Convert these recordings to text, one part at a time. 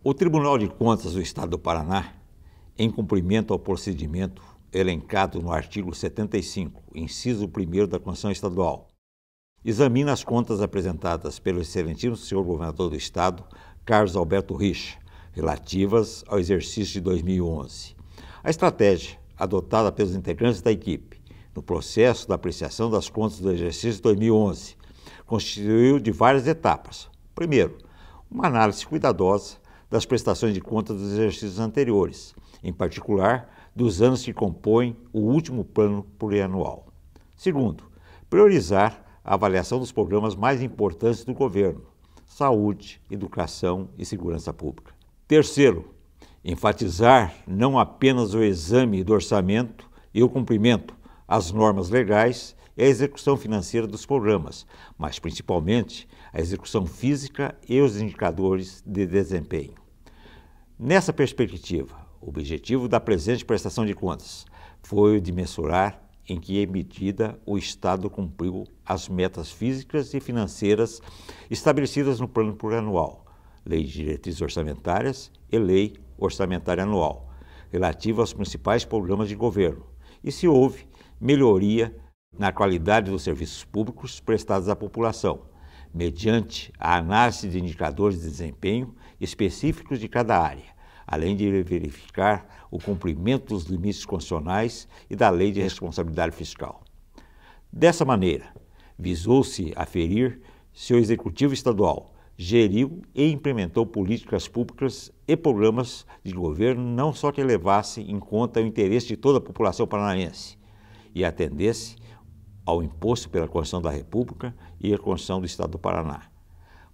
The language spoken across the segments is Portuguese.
O Tribunal de Contas do Estado do Paraná, em cumprimento ao procedimento elencado no artigo 75, inciso 1º da Constituição Estadual, examina as contas apresentadas pelo excelentíssimo senhor governador do Estado, Carlos Alberto Richa, relativas ao exercício de 2011. A estratégia adotada pelos integrantes da equipe no processo da apreciação das contas do exercício de 2011 constituiu de várias etapas. Primeiro, uma análise cuidadosa das prestações de contas dos exercícios anteriores, em particular dos anos que compõem o último plano plurianual. Segundo, priorizar a avaliação dos programas mais importantes do governo: saúde, educação e segurança pública. Terceiro, enfatizar não apenas o exame do orçamento e o cumprimento às normas legais e a execução financeira dos programas, mas principalmente a execução física e os indicadores de desempenho. Nessa perspectiva, o objetivo da presente prestação de contas foi o de mensurar em que medida o Estado cumpriu as metas físicas e financeiras estabelecidas no Plano Plurianual, Lei de Diretrizes Orçamentárias e Lei Orçamentária Anual, relativa aos principais programas de governo, e se houve melhoria na qualidade dos serviços públicos prestados à população, mediante a análise de indicadores de desempenho específicos de cada área, além de verificar o cumprimento dos limites constitucionais e da Lei de Responsabilidade Fiscal. Dessa maneira, visou-se aferir se o Executivo Estadual geriu e implementou políticas públicas e programas de governo não só que levassem em conta o interesse de toda a população paranaense e atendesse ao imposto pela Constituição da República e a Constituição do Estado do Paraná,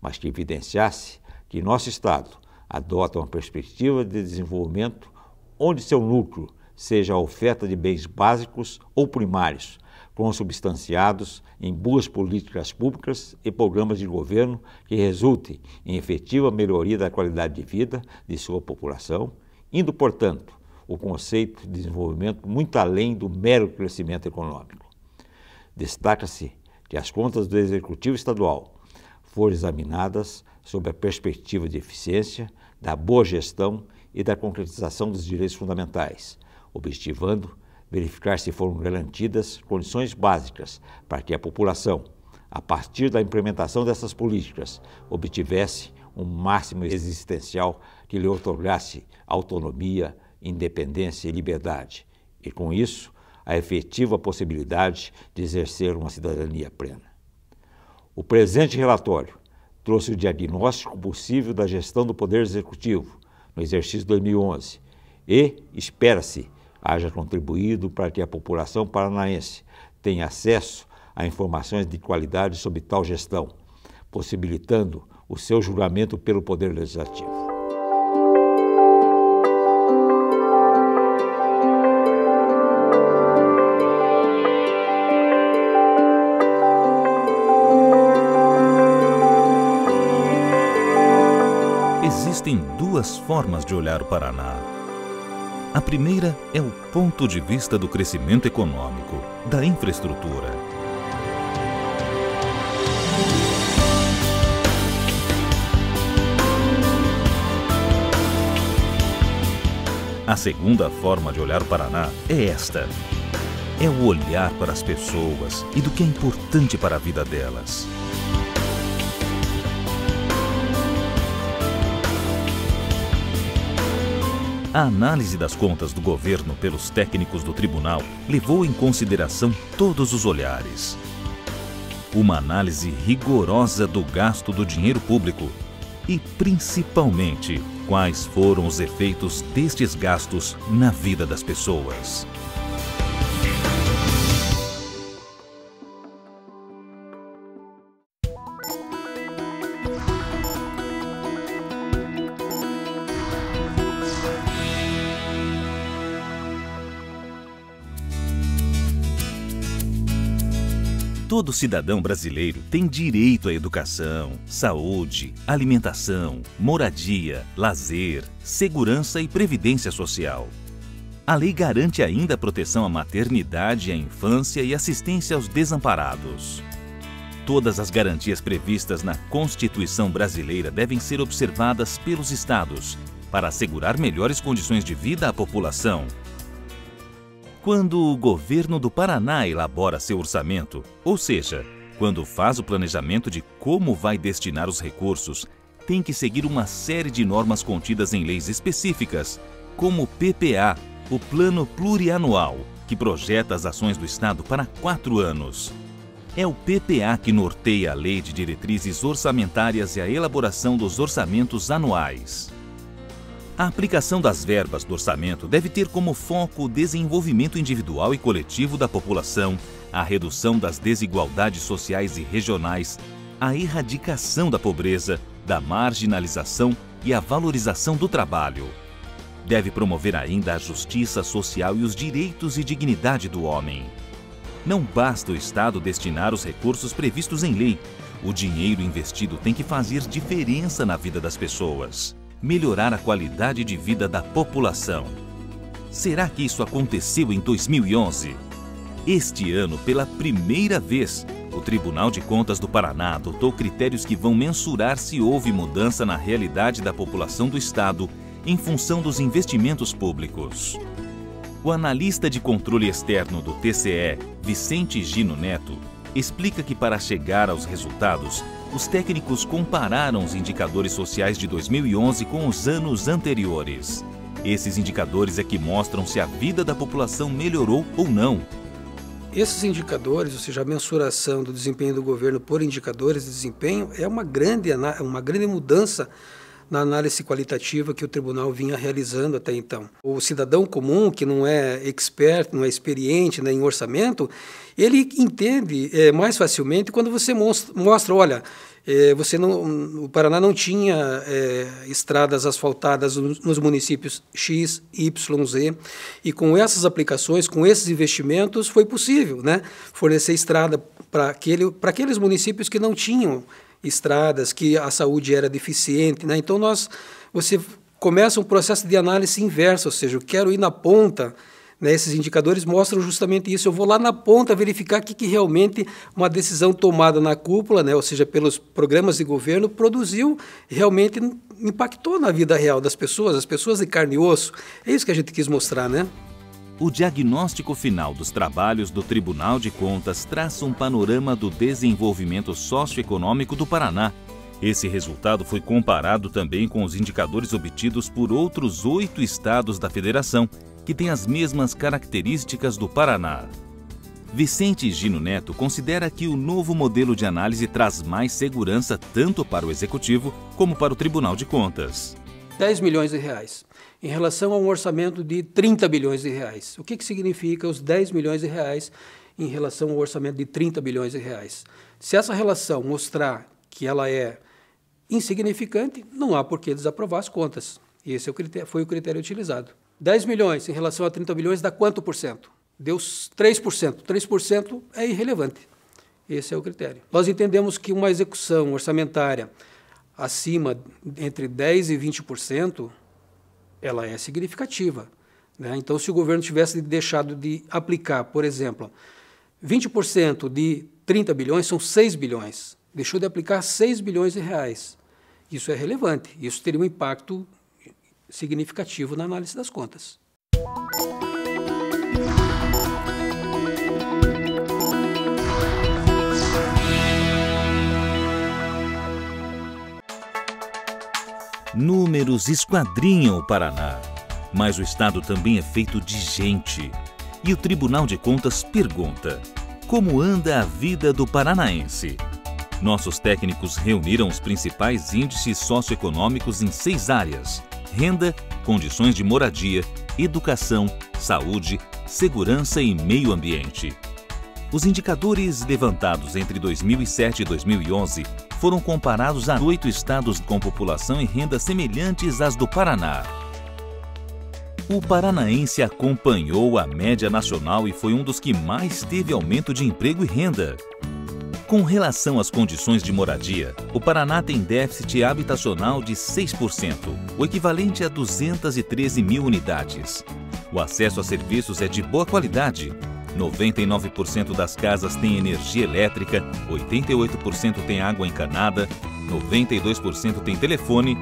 mas que evidenciasse que nosso Estado adota uma perspectiva de desenvolvimento onde seu núcleo seja a oferta de bens básicos ou primários, consubstanciados em boas políticas públicas e programas de governo que resultem em efetiva melhoria da qualidade de vida de sua população, indo, portanto, o conceito de desenvolvimento muito além do mero crescimento econômico. Destaca-se que as contas do Executivo Estadual foram examinadas sob a perspectiva de eficiência, da boa gestão e da concretização dos direitos fundamentais, objetivando verificar se foram garantidas condições básicas para que a população, a partir da implementação dessas políticas, obtivesse um máximo existencial que lhe outorgasse autonomia, independência e liberdade, e com isso, a efetiva possibilidade de exercer uma cidadania plena. O presente relatório trouxe o diagnóstico possível da gestão do Poder Executivo no exercício 2011 e, espera-se, haja contribuído para que a população paranaense tenha acesso a informações de qualidade sobre tal gestão, possibilitando o seu julgamento pelo Poder Legislativo. Existem duas formas de olhar o Paraná. A primeira é o ponto de vista do crescimento econômico, da infraestrutura. A segunda forma de olhar o Paraná é esta. É o olhar para as pessoas e do que é importante para a vida delas. A análise das contas do governo pelos técnicos do tribunal levou em consideração todos os olhares. Uma análise rigorosa do gasto do dinheiro público e, principalmente, quais foram os efeitos destes gastos na vida das pessoas. Todo cidadão brasileiro tem direito à educação, saúde, alimentação, moradia, lazer, segurança e previdência social. A lei garante ainda a proteção à maternidade, à infância e assistência aos desamparados. Todas as garantias previstas na Constituição brasileira devem ser observadas pelos estados para assegurar melhores condições de vida à população. Quando o governo do Paraná elabora seu orçamento, ou seja, quando faz o planejamento de como vai destinar os recursos, tem que seguir uma série de normas contidas em leis específicas, como o PPA, o Plano Plurianual, que projeta as ações do Estado para 4 anos. É o PPA que norteia a Lei de Diretrizes Orçamentárias e a elaboração dos orçamentos anuais. A aplicação das verbas do orçamento deve ter como foco o desenvolvimento individual e coletivo da população, a redução das desigualdades sociais e regionais, a erradicação da pobreza, da marginalização e a valorização do trabalho. Deve promover ainda a justiça social e os direitos e dignidade do homem. Não basta o Estado destinar os recursos previstos em lei. O dinheiro investido tem que fazer diferença na vida das pessoas, melhorar a qualidade de vida da população. Será que isso aconteceu em 2011? Este ano, pela primeira vez, o Tribunal de Contas do Paraná adotou critérios que vão mensurar se houve mudança na realidade da população do Estado em função dos investimentos públicos. O analista de controle externo do TCE, Vicente Gino Neto, explica que para chegar aos resultados, os técnicos compararam os indicadores sociais de 2011 com os anos anteriores. Esses indicadores é que mostram se a vida da população melhorou ou não. Esses indicadores, ou seja, a mensuração do desempenho do governo por indicadores de desempenho, é uma grande mudança na análise qualitativa que o tribunal vinha realizando até então. O cidadão comum, que não é expert, não é experiente, né, em orçamento, ele entende mais facilmente quando você mostra, olha, o Paraná não tinha estradas asfaltadas nos municípios X, Y, Z, e com essas aplicações, com esses investimentos, foi possível, né, fornecer estrada para aqueles municípios que não tinham estradas, que a saúde era deficiente, né? Então você começa um processo de análise inversa, ou seja, eu quero ir na ponta, né? Esses indicadores mostram justamente isso. Eu vou lá na ponta verificar que realmente uma decisão tomada na cúpula, né? Ou seja, pelos programas de governo, produziu, realmente impactou na vida real das pessoas, as pessoas de carne e osso. É isso que a gente quis mostrar, né? O diagnóstico final dos trabalhos do Tribunal de Contas traça um panorama do desenvolvimento socioeconômico do Paraná. Esse resultado foi comparado também com os indicadores obtidos por outros 8 estados da federação, que têm as mesmas características do Paraná. Vicente Gino Neto considera que o novo modelo de análise traz mais segurança tanto para o Executivo como para o Tribunal de Contas. 10 milhões de reais. Em relação a um orçamento de 30 bilhões de reais. O que significa os 10 milhões de reais em relação ao orçamento de 30 bilhões de reais? Se essa relação mostrar que ela é insignificante, não há por que desaprovar as contas. Esse foi o critério utilizado. 10 milhões em relação a 30 bilhões dá quanto por cento? Deu 3%. 3% é irrelevante. Esse é o critério. Nós entendemos que uma execução orçamentária acima entre 10% e 20%, ela é significativa, né? Então, se o governo tivesse deixado de aplicar, por exemplo, 20% de 30 bilhões são 6 bilhões. Deixou de aplicar 6 bilhões de reais. Isso é relevante. Isso teria um impacto significativo na análise das contas. Números esquadrinham o Paraná, mas o Estado também é feito de gente. E o Tribunal de Contas pergunta: como anda a vida do paranaense? Nossos técnicos reuniram os principais índices socioeconômicos em 6 áreas: renda, condições de moradia, educação, saúde, segurança e meio ambiente. Os indicadores levantados entre 2007 e 2011 foram comparados a 8 estados com população e renda semelhantes às do Paraná. O paranaense acompanhou a média nacional e foi um dos que mais teve aumento de emprego e renda. Com relação às condições de moradia, o Paraná tem déficit habitacional de 6%, o equivalente a 213 mil unidades. O acesso a serviços é de boa qualidade. 99% das casas têm energia elétrica, 88% têm água encanada, 92% têm telefone,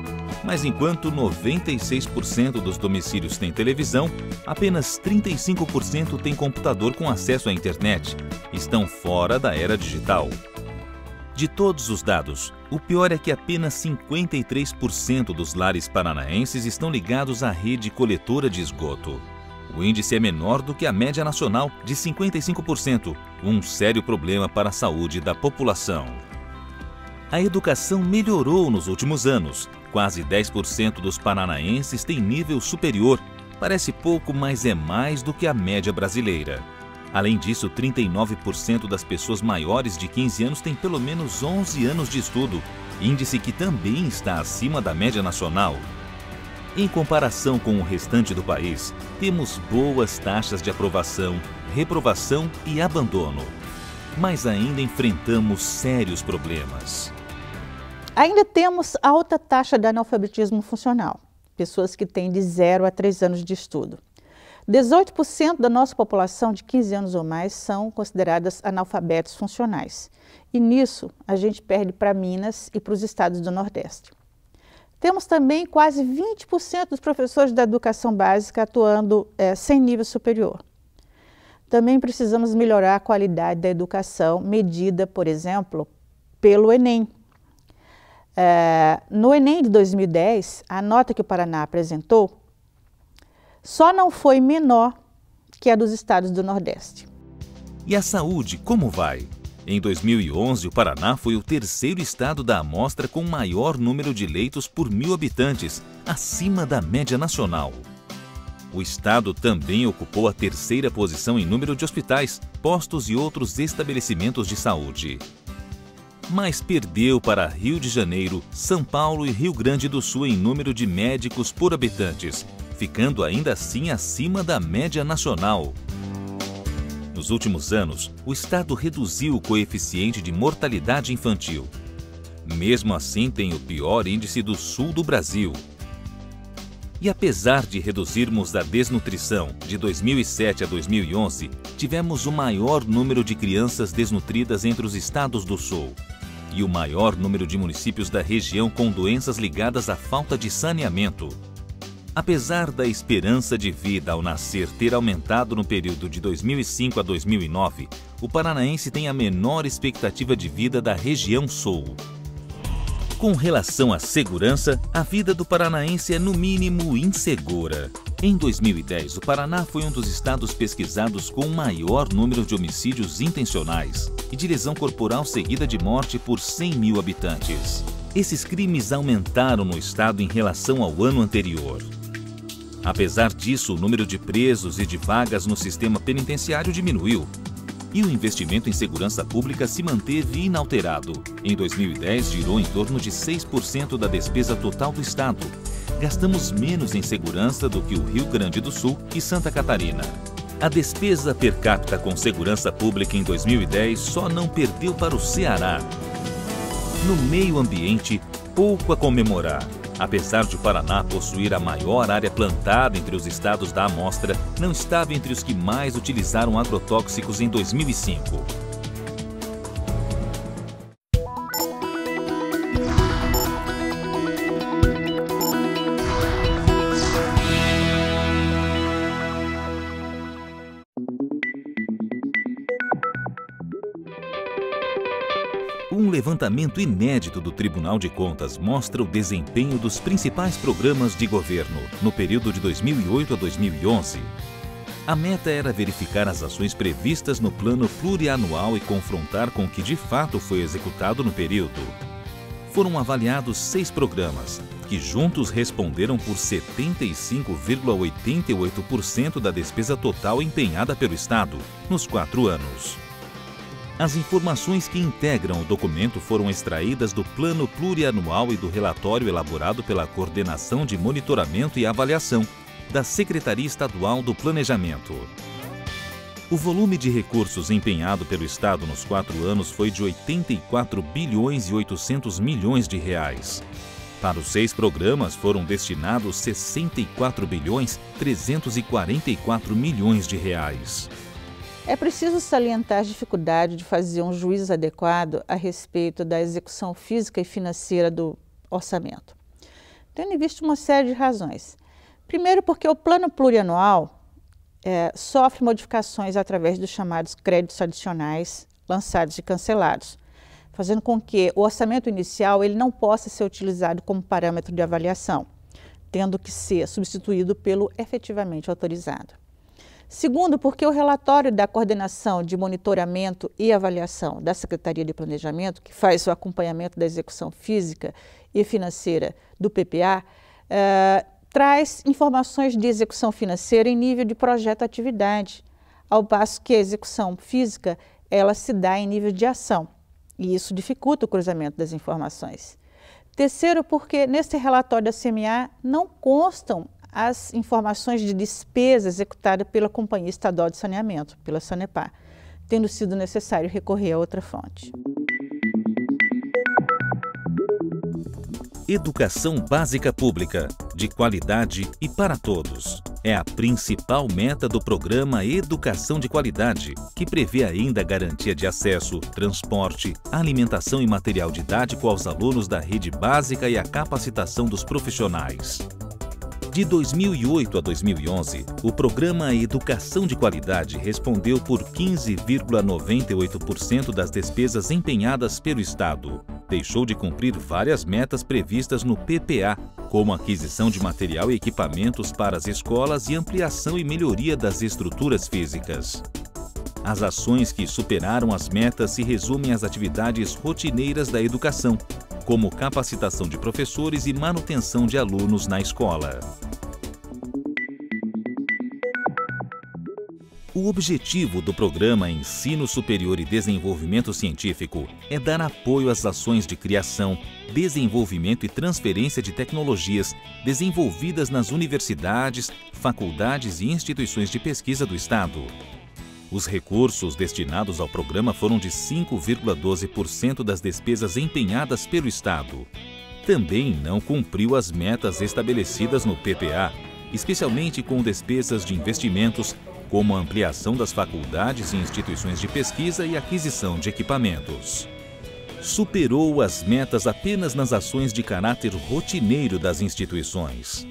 mas enquanto 96% dos domicílios têm televisão, apenas 35% têm computador com acesso à internet. Estão fora da era digital. De todos os dados, o pior é que apenas 53% dos lares paranaenses estão ligados à rede coletora de esgoto. O índice é menor do que a média nacional, de 55%, um sério problema para a saúde da população. A educação melhorou nos últimos anos. Quase 10% dos paranaenses têm nível superior. Parece pouco, mas é mais do que a média brasileira. Além disso, 39% das pessoas maiores de 15 anos têm pelo menos 11 anos de estudo, índice que também está acima da média nacional. Em comparação com o restante do país, temos boas taxas de aprovação, reprovação e abandono. Mas ainda enfrentamos sérios problemas. Ainda temos alta taxa de analfabetismo funcional, pessoas que têm de 0 a 3 anos de estudo. 18% da nossa população de 15 anos ou mais são consideradas analfabetos funcionais. E nisso, a gente perde para Minas e para os estados do Nordeste. Temos também quase 20% dos professores da educação básica atuando sem nível superior. Também precisamos melhorar a qualidade da educação, medida, por exemplo, pelo Enem. No Enem de 2010, a nota que o Paraná apresentou só não foi menor que a dos estados do Nordeste. E a saúde, como vai? Em 2011, o Paraná foi o terceiro estado da amostra com maior número de leitos por 1.000 habitantes, acima da média nacional. O estado também ocupou a terceira posição em número de hospitais, postos e outros estabelecimentos de saúde. Mas perdeu para Rio de Janeiro, São Paulo e Rio Grande do Sul em número de médicos por habitantes, ficando ainda assim acima da média nacional. Nos últimos anos, o estado reduziu o coeficiente de mortalidade infantil. Mesmo assim, tem o pior índice do sul do Brasil. E apesar de reduzirmos a desnutrição de 2007 a 2011, tivemos o maior número de crianças desnutridas entre os estados do sul e o maior número de municípios da região com doenças ligadas à falta de saneamento. Apesar da esperança de vida ao nascer ter aumentado no período de 2005 a 2009, o paranaense tem a menor expectativa de vida da região sul. Com relação à segurança, a vida do paranaense é no mínimo insegura. Em 2010, o Paraná foi um dos estados pesquisados com o maior número de homicídios intencionais e de lesão corporal seguida de morte por 100.000 habitantes. Esses crimes aumentaram no estado em relação ao ano anterior. Apesar disso, o número de presos e de vagas no sistema penitenciário diminuiu. E o investimento em segurança pública se manteve inalterado. Em 2010, girou em torno de 6% da despesa total do estado. Gastamos menos em segurança do que o Rio Grande do Sul e Santa Catarina. A despesa per capita com segurança pública em 2010 só não perdeu para o Ceará. No meio ambiente, pouco a comemorar. Apesar de o Paraná possuir a maior área plantada entre os estados da amostra, não estava entre os que mais utilizaram agrotóxicos em 2005. Um levantamento inédito do Tribunal de Contas mostra o desempenho dos principais programas de governo no período de 2008 a 2011. A meta era verificar as ações previstas no plano plurianual e confrontar com o que de fato foi executado no período. Foram avaliados 6 programas, que juntos responderam por 75,88% da despesa total empenhada pelo Estado nos 4 anos. As informações que integram o documento foram extraídas do Plano Plurianual e do relatório elaborado pela Coordenação de Monitoramento e Avaliação da Secretaria Estadual do Planejamento. O volume de recursos empenhado pelo Estado nos 4 anos foi de 84 bilhões e 800 milhões de reais. Para os 6 programas foram destinados 64 bilhões 344 milhões de reais. É preciso salientar a dificuldade de fazer um juízo adequado a respeito da execução física e financeira do orçamento, tendo em vista uma série de razões. Primeiro, porque o plano plurianual sofre modificações através dos chamados créditos adicionais lançados e cancelados, fazendo com que o orçamento inicial ele não possa ser utilizado como parâmetro de avaliação, tendo que ser substituído pelo efetivamente autorizado. Segundo, porque o relatório da Coordenação de Monitoramento e Avaliação da Secretaria de Planejamento, que faz o acompanhamento da execução física e financeira do PPA, traz informações de execução financeira em nível de projeto-atividade, ao passo que a execução física ela se dá em nível de ação, e isso dificulta o cruzamento das informações. Terceiro, porque nesse relatório da CMA não constam as informações de despesa executada pela Companhia Estadual de Saneamento, pela Sanepar, tendo sido necessário recorrer a outra fonte. Educação básica pública, de qualidade e para todos. É a principal meta do programa Educação de Qualidade, que prevê ainda a garantia de acesso, transporte, alimentação e material didático aos alunos da rede básica e a capacitação dos profissionais. De 2008 a 2011, o programa Educação de Qualidade respondeu por 15,98% das despesas empenhadas pelo Estado. Deixou de cumprir várias metas previstas no PPA, como aquisição de material e equipamentos para as escolas e ampliação e melhoria das estruturas físicas. As ações que superaram as metas se resumem às atividades rotineiras da educação, como capacitação de professores e manutenção de alunos na escola. O objetivo do programa Ensino Superior e Desenvolvimento Científico é dar apoio às ações de criação, desenvolvimento e transferência de tecnologias desenvolvidas nas universidades, faculdades e instituições de pesquisa do Estado. Os recursos destinados ao programa foram de 5,12% das despesas empenhadas pelo Estado. Também não cumpriu as metas estabelecidas no PPA, especialmente com despesas de investimentos, como a ampliação das faculdades e instituições de pesquisa e aquisição de equipamentos. Superou as metas apenas nas ações de caráter rotineiro das instituições.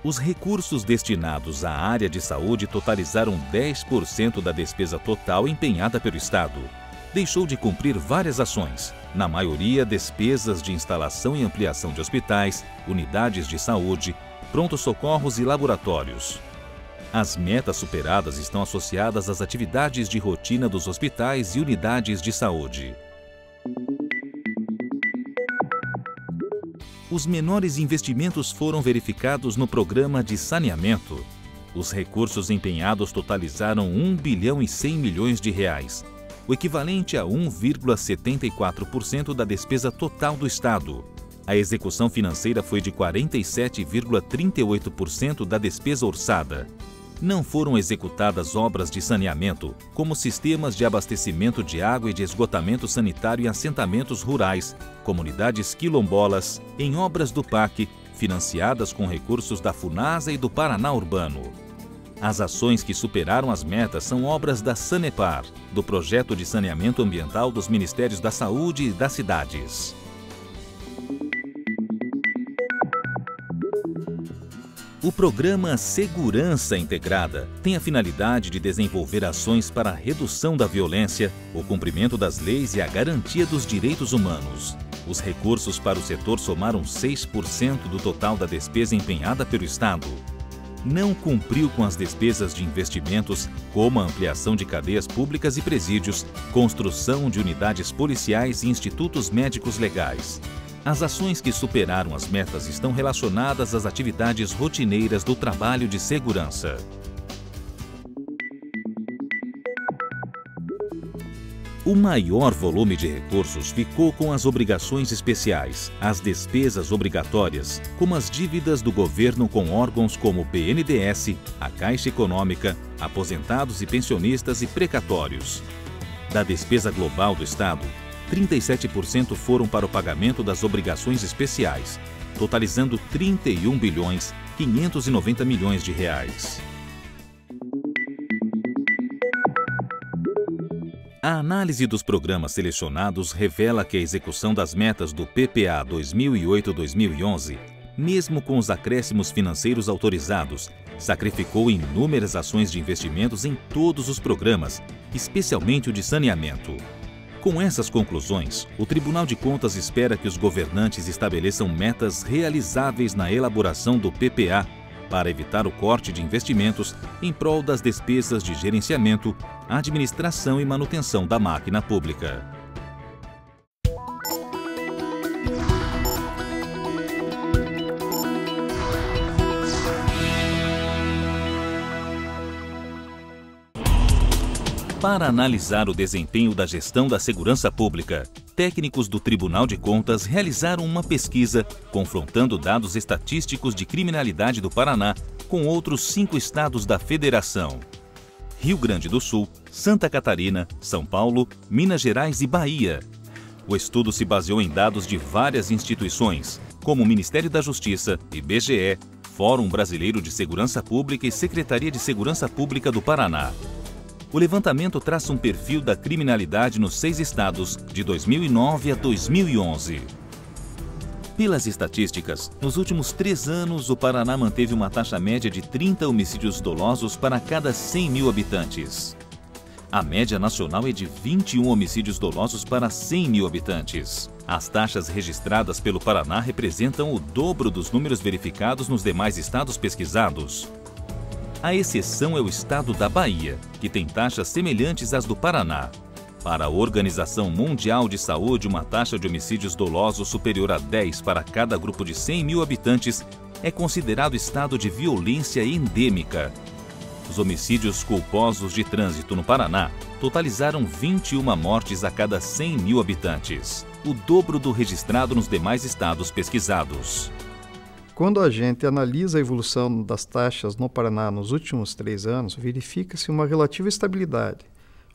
Os recursos destinados à área de saúde totalizaram 10% da despesa total empenhada pelo Estado. Deixou de cumprir várias ações, na maioria despesas de instalação e ampliação de hospitais, unidades de saúde, pronto-socorros e laboratórios. As metas superadas estão associadas às atividades de rotina dos hospitais e unidades de saúde. Os menores investimentos foram verificados no programa de saneamento. Os recursos empenhados totalizaram R$ 1 bilhão e 100 milhões de reais, o equivalente a 1,74% da despesa total do Estado. A execução financeira foi de 47,38% da despesa orçada. Não foram executadas obras de saneamento, como sistemas de abastecimento de água e de esgotamento sanitário em assentamentos rurais, comunidades quilombolas, em obras do PAC, financiadas com recursos da Funasa e do Paraná Urbano. As ações que superaram as metas são obras da Sanepar, do Projeto de Saneamento Ambiental dos Ministérios da Saúde e das Cidades. O programa Segurança Integrada tem a finalidade de desenvolver ações para a redução da violência, o cumprimento das leis e a garantia dos direitos humanos. Os recursos para o setor somaram 6% do total da despesa empenhada pelo Estado. Não cumpriu com as despesas de investimentos, como a ampliação de cadeias públicas e presídios, construção de unidades policiais e institutos médicos legais. As ações que superaram as metas estão relacionadas às atividades rotineiras do trabalho de segurança. O maior volume de recursos ficou com as obrigações especiais, as despesas obrigatórias, como as dívidas do governo com órgãos como o BNDES, a Caixa Econômica, aposentados e pensionistas e precatórios. Da despesa global do Estado, 37% foram para o pagamento das obrigações especiais, totalizando R$ 31 bilhões 590 milhões de reais. A análise dos programas selecionados revela que a execução das metas do PPA 2008-2011, mesmo com os acréscimos financeiros autorizados, sacrificou inúmeras ações de investimentos em todos os programas, especialmente o de saneamento. Com essas conclusões, o Tribunal de Contas espera que os governantes estabeleçam metas realizáveis na elaboração do PPA para evitar o corte de investimentos em prol das despesas de gerenciamento, administração e manutenção da máquina pública. Para analisar o desempenho da gestão da segurança pública, técnicos do Tribunal de Contas realizaram uma pesquisa confrontando dados estatísticos de criminalidade do Paraná com outros 5 estados da Federação: Rio Grande do Sul, Santa Catarina, São Paulo, Minas Gerais e Bahia. O estudo se baseou em dados de várias instituições, como o Ministério da Justiça, IBGE, Fórum Brasileiro de Segurança Pública e Secretaria de Segurança Pública do Paraná. O levantamento traça um perfil da criminalidade nos 6 estados de 2009 a 2011. Pelas estatísticas, nos últimos 3 anos, o Paraná manteve uma taxa média de 30 homicídios dolosos para cada 100 mil habitantes. A média nacional é de 21 homicídios dolosos para 100 mil habitantes. As taxas registradas pelo Paraná representam o dobro dos números verificados nos demais estados pesquisados. A exceção é o estado da Bahia, que tem taxas semelhantes às do Paraná. Para a Organização Mundial de Saúde, uma taxa de homicídios dolosos superior a 10 para cada grupo de 100 mil habitantes é considerado estado de violência endêmica. Os homicídios culposos de trânsito no Paraná totalizaram 21 mortes a cada 100 mil habitantes, o dobro do registrado nos demais estados pesquisados. Quando a gente analisa a evolução das taxas no Paraná nos últimos 3 anos, verifica-se uma relativa estabilidade.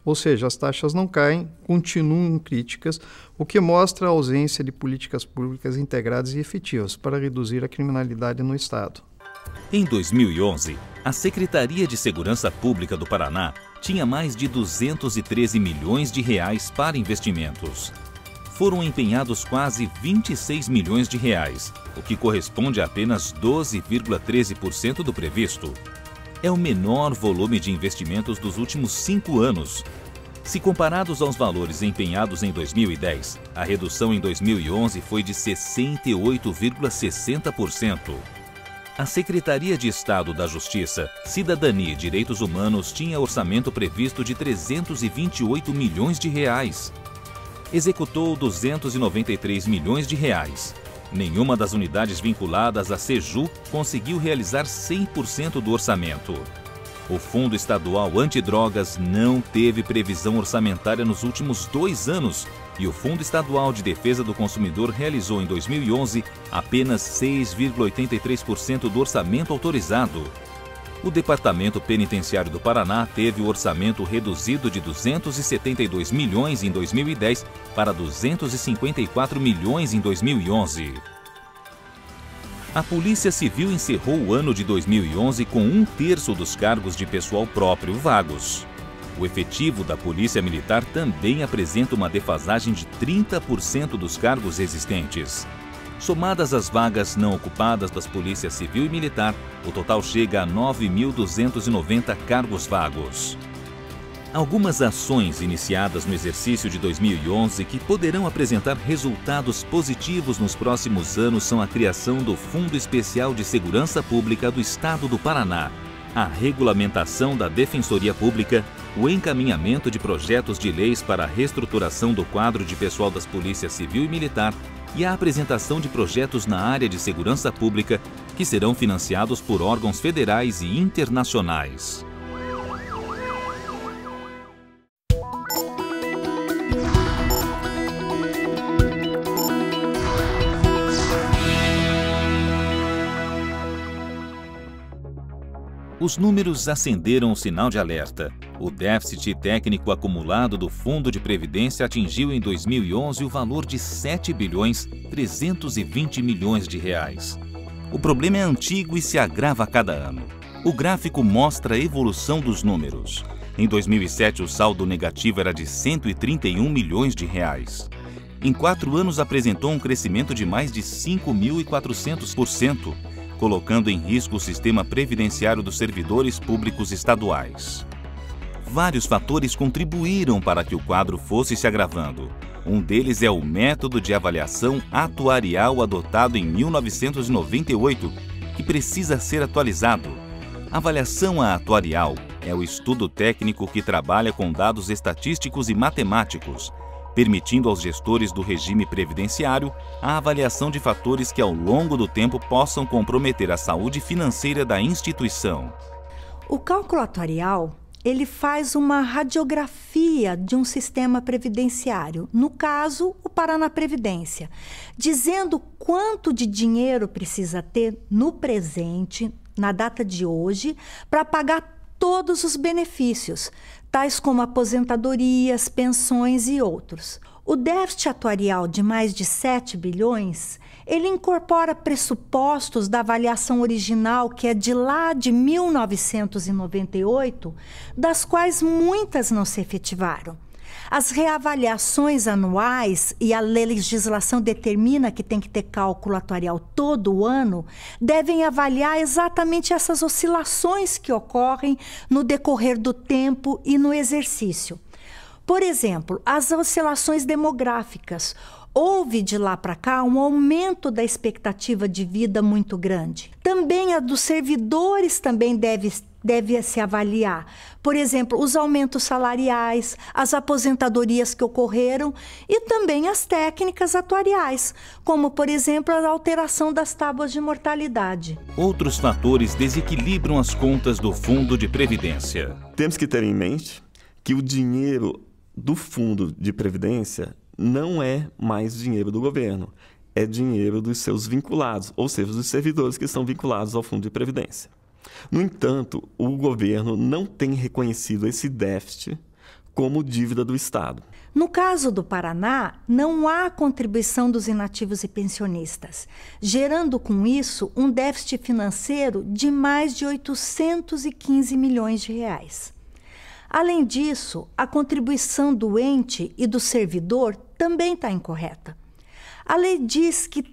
Ou seja, as taxas não caem, continuam críticas, o que mostra a ausência de políticas públicas integradas e efetivas para reduzir a criminalidade no estado. Em 2011, a Secretaria de Segurança Pública do Paraná tinha mais de 213 milhões de reais para investimentos. Foram empenhados quase 26 milhões de reais, o que corresponde a apenas 12,13% do previsto. É o menor volume de investimentos dos últimos 5 anos. Se comparados aos valores empenhados em 2010, a redução em 2011 foi de 68,60%. A Secretaria de Estado da Justiça, Cidadania e Direitos Humanos tinha orçamento previsto de 328 milhões de reais. Executou 293 milhões de reais. Nenhuma das unidades vinculadas à SEJU conseguiu realizar 100% do orçamento. O Fundo Estadual Antidrogas não teve previsão orçamentária nos últimos 2 anos e o Fundo Estadual de Defesa do Consumidor realizou em 2011 apenas 6,83% do orçamento autorizado. O Departamento Penitenciário do Paraná teve o orçamento reduzido de 272 milhões em 2010 para 254 milhões em 2011. A Polícia Civil encerrou o ano de 2011 com 1/3 dos cargos de pessoal próprio vagos. O efetivo da Polícia Militar também apresenta uma defasagem de 30% dos cargos existentes. Somadas as vagas não ocupadas das Polícias Civil e Militar, o total chega a 9.290 cargos vagos. Algumas ações iniciadas no exercício de 2011 que poderão apresentar resultados positivos nos próximos anos são a criação do Fundo Especial de Segurança Pública do Estado do Paraná, a regulamentação da Defensoria Pública, o encaminhamento de projetos de leis para a reestruturação do quadro de pessoal das Polícias Civil e Militar e a apresentação de projetos na área de segurança pública que serão financiados por órgãos federais e internacionais. Os números acenderam o sinal de alerta. O déficit técnico acumulado do Fundo de Previdência atingiu em 2011 o valor de 7 bilhões 320 milhões de reais. O problema é antigo e se agrava a cada ano. O gráfico mostra a evolução dos números. Em 2007, o saldo negativo era de R$ 131 milhões. Em 4 anos, apresentou um crescimento de mais de 5.400%, colocando em risco o sistema previdenciário dos servidores públicos estaduais. Vários fatores contribuíram para que o quadro fosse se agravando. Um deles é o método de avaliação atuarial adotado em 1998, que precisa ser atualizado. A avaliação atuarial é o estudo técnico que trabalha com dados estatísticos e matemáticos, permitindo aos gestores do regime previdenciário a avaliação de fatores que ao longo do tempo possam comprometer a saúde financeira da instituição. O cálculo atuarial, ele faz uma radiografia de um sistema previdenciário, no caso, o Paraná Previdência, dizendo quanto de dinheiro precisa ter no presente, na data de hoje, para pagar todos os benefícios, tais como aposentadorias, pensões e outros. O déficit atuarial de mais de 7 bilhões, ele incorpora pressupostos da avaliação original, que é de lá de 1998, das quais muitas não se efetivaram. As reavaliações anuais, e a legislação determina que tem que ter cálculo atuarial todo ano, devem avaliar exatamente essas oscilações que ocorrem no decorrer do tempo e no exercício. Por exemplo, as oscilações demográficas. Houve de lá para cá um aumento da expectativa de vida muito grande. Também a dos servidores também deve se avaliar. Por exemplo, os aumentos salariais, as aposentadorias que ocorreram e também as técnicas atuariais, como, por exemplo, a alteração das tábuas de mortalidade. Outros fatores desequilibram as contas do Fundo de Previdência. Temos que ter em mente que o dinheiro do Fundo de Previdência não é mais dinheiro do governo, é dinheiro dos seus vinculados, ou seja, dos servidores que estão vinculados ao Fundo de Previdência. No entanto, o governo não tem reconhecido esse déficit como dívida do Estado. No caso do Paraná, não há contribuição dos inativos e pensionistas, gerando com isso um déficit financeiro de mais de 815 milhões de reais. Além disso, a contribuição do ente e do servidor também está incorreta. A lei diz que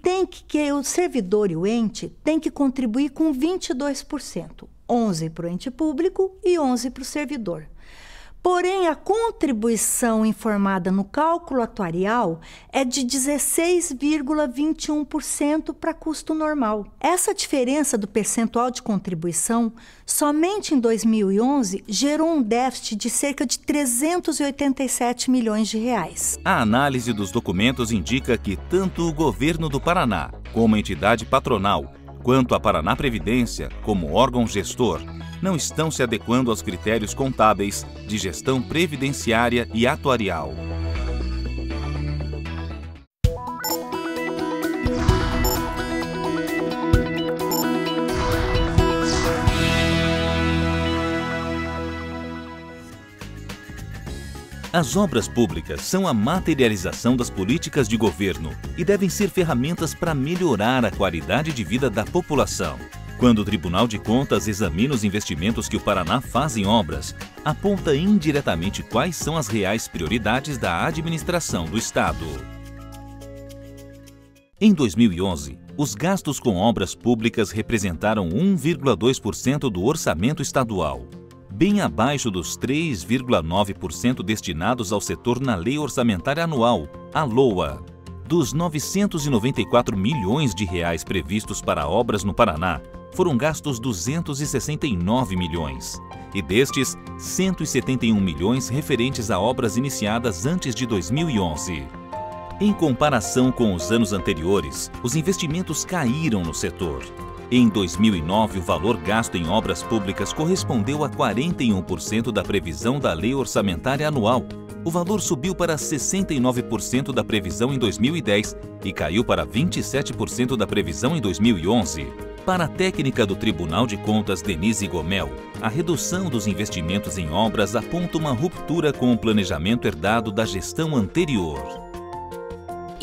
o servidor e o ente têm que contribuir com 22%, 11% para o ente público e 11% para o servidor. Porém, a contribuição informada no cálculo atuarial é de 16,21% para custo normal. Essa diferença do percentual de contribuição, somente em 2011, gerou um déficit de cerca de 387 milhões de reais. A análise dos documentos indica que tanto o governo do Paraná, como a entidade patronal, quanto a Paraná Previdência, como órgão gestor, não estão se adequando aos critérios contábeis de gestão previdenciária e atuarial. As obras públicas são a materialização das políticas de governo e devem ser ferramentas para melhorar a qualidade de vida da população. Quando o Tribunal de Contas examina os investimentos que o Paraná faz em obras, aponta indiretamente quais são as reais prioridades da administração do Estado. Em 2011, os gastos com obras públicas representaram 1,2% do orçamento estadual, bem abaixo dos 3,9% destinados ao setor na Lei Orçamentária Anual, a LOA. Dos 994 milhões de reais previstos para obras no Paraná, foram gastos 269 milhões, e destes, 171 milhões referentes a obras iniciadas antes de 2011. Em comparação com os anos anteriores, os investimentos caíram no setor. Em 2009, o valor gasto em obras públicas correspondeu a 41% da previsão da Lei Orçamentária Anual. O valor subiu para 69% da previsão em 2010 e caiu para 27% da previsão em 2011. Para a técnica do Tribunal de Contas Denise Gomel, a redução dos investimentos em obras aponta uma ruptura com o planejamento herdado da gestão anterior.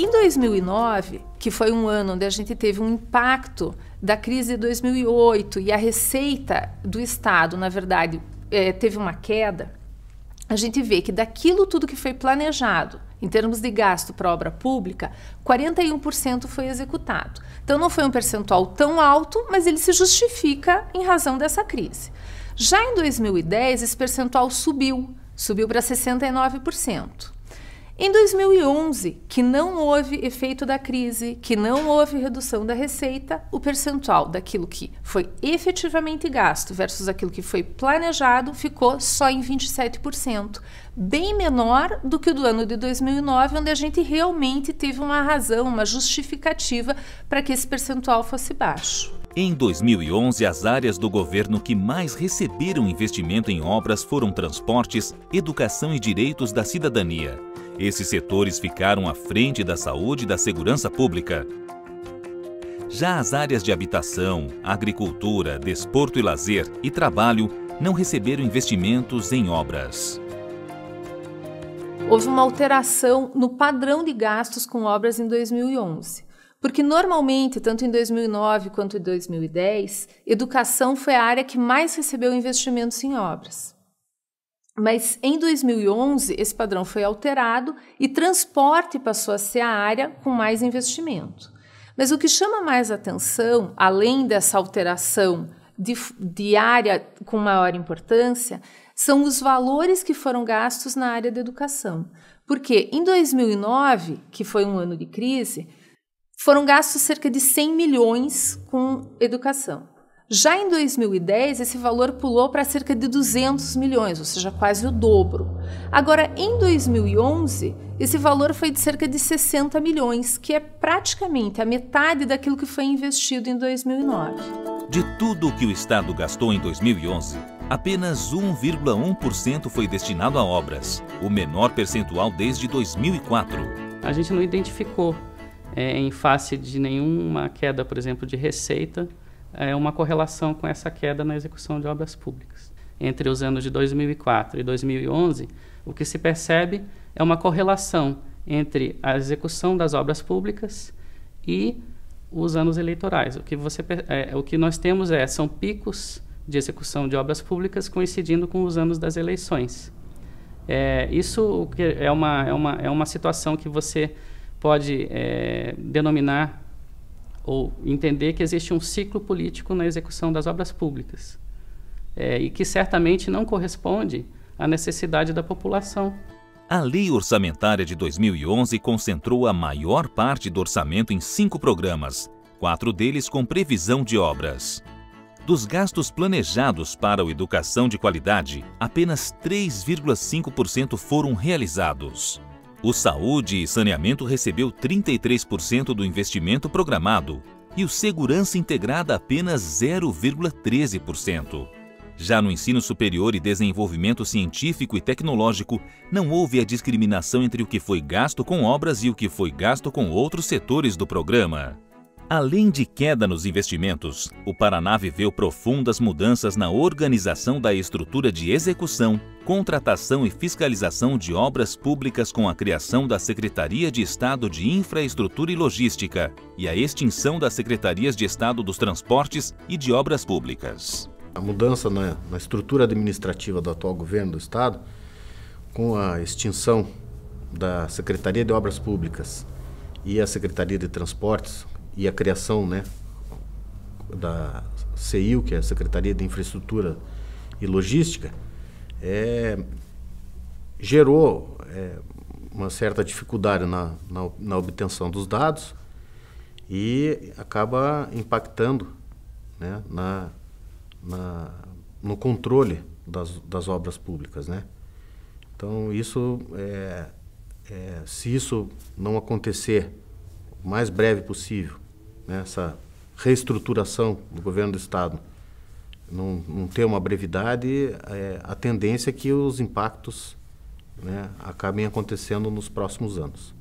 em 2009, que foi um ano onde a gente teve um impacto da crise de 2008 e a receita do Estado, na verdade, teve uma queda, a gente vê que daquilo tudo que foi planejado, em termos de gasto para obra pública, 41% foi executado. Então não foi um percentual tão alto, mas ele se justifica em razão dessa crise. Já em 2010, esse percentual subiu para 69%. Em 2011, que não houve efeito da crise, que não houve redução da receita, o percentual daquilo que foi efetivamente gasto versus aquilo que foi planejado ficou só em 27%, bem menor do que o do ano de 2009, onde a gente realmente teve uma razão, uma justificativa para que esse percentual fosse baixo. Em 2011, as áreas do governo que mais receberam investimento em obras foram transportes, educação e direitos da cidadania. Esses setores ficaram à frente da saúde e da segurança pública. Já as áreas de habitação, agricultura, desporto e lazer e trabalho não receberam investimentos em obras. Houve uma alteração no padrão de gastos com obras em 2011. Porque normalmente, tanto em 2009 quanto em 2010, educação foi a área que mais recebeu investimentos em obras. Mas em 2011, esse padrão foi alterado e transporte passou a ser a área com mais investimento. Mas o que chama mais atenção, além dessa alteração de área com maior importância, são os valores que foram gastos na área da educação. Porque em 2009, que foi um ano de crise, foram gastos cerca de 100 milhões com educação. Já em 2010, esse valor pulou para cerca de 200 milhões, ou seja, quase o dobro. Agora, em 2011, esse valor foi de cerca de 60 milhões, que é praticamente a metade daquilo que foi investido em 2009. De tudo o que o Estado gastou em 2011, apenas 1,1% foi destinado a obras, o menor percentual desde 2004. A gente não identificou, em face de nenhuma queda, por exemplo, de receita, uma correlação com essa queda na execução de obras públicas. Entre os anos de 2004 e 2011, o que se percebe é uma correlação entre a execução das obras públicas e os anos eleitorais. O que nós temos são picos de execução de obras públicas coincidindo com os anos das eleições. Isso é uma situação que você pode denominar ou entender que existe um ciclo político na execução das obras públicas e que certamente não corresponde à necessidade da população. A Lei Orçamentária de 2011 concentrou a maior parte do orçamento em 5 programas, 4 deles com previsão de obras. Dos gastos planejados para a educação de qualidade, apenas 3,5% foram realizados. O Saúde e Saneamento recebeu 33% do investimento programado e o Segurança Integrada apenas 0,13%. Já no Ensino Superior e Desenvolvimento Científico e Tecnológico, não houve a discriminação entre o que foi gasto com obras e o que foi gasto com outros setores do programa. Além de queda nos investimentos, o Paraná viveu profundas mudanças na organização da estrutura de execução, contratação e fiscalização de obras públicas com a criação da Secretaria de Estado de Infraestrutura e Logística e a extinção das Secretarias de Estado dos Transportes e de Obras Públicas. A mudança na estrutura administrativa do atual governo do Estado, com a extinção da Secretaria de Obras Públicas e a Secretaria de Transportes, e a criação da CEIU, que é a Secretaria de Infraestrutura e Logística, gerou uma certa dificuldade na obtenção dos dados e acaba impactando, né, no controle das obras públicas, né? Então, isso, se isso não acontecer o mais breve possível, né, essa reestruturação do governo do Estado não ter uma brevidade, a tendência é que os impactos, né, acabem acontecendo nos próximos anos.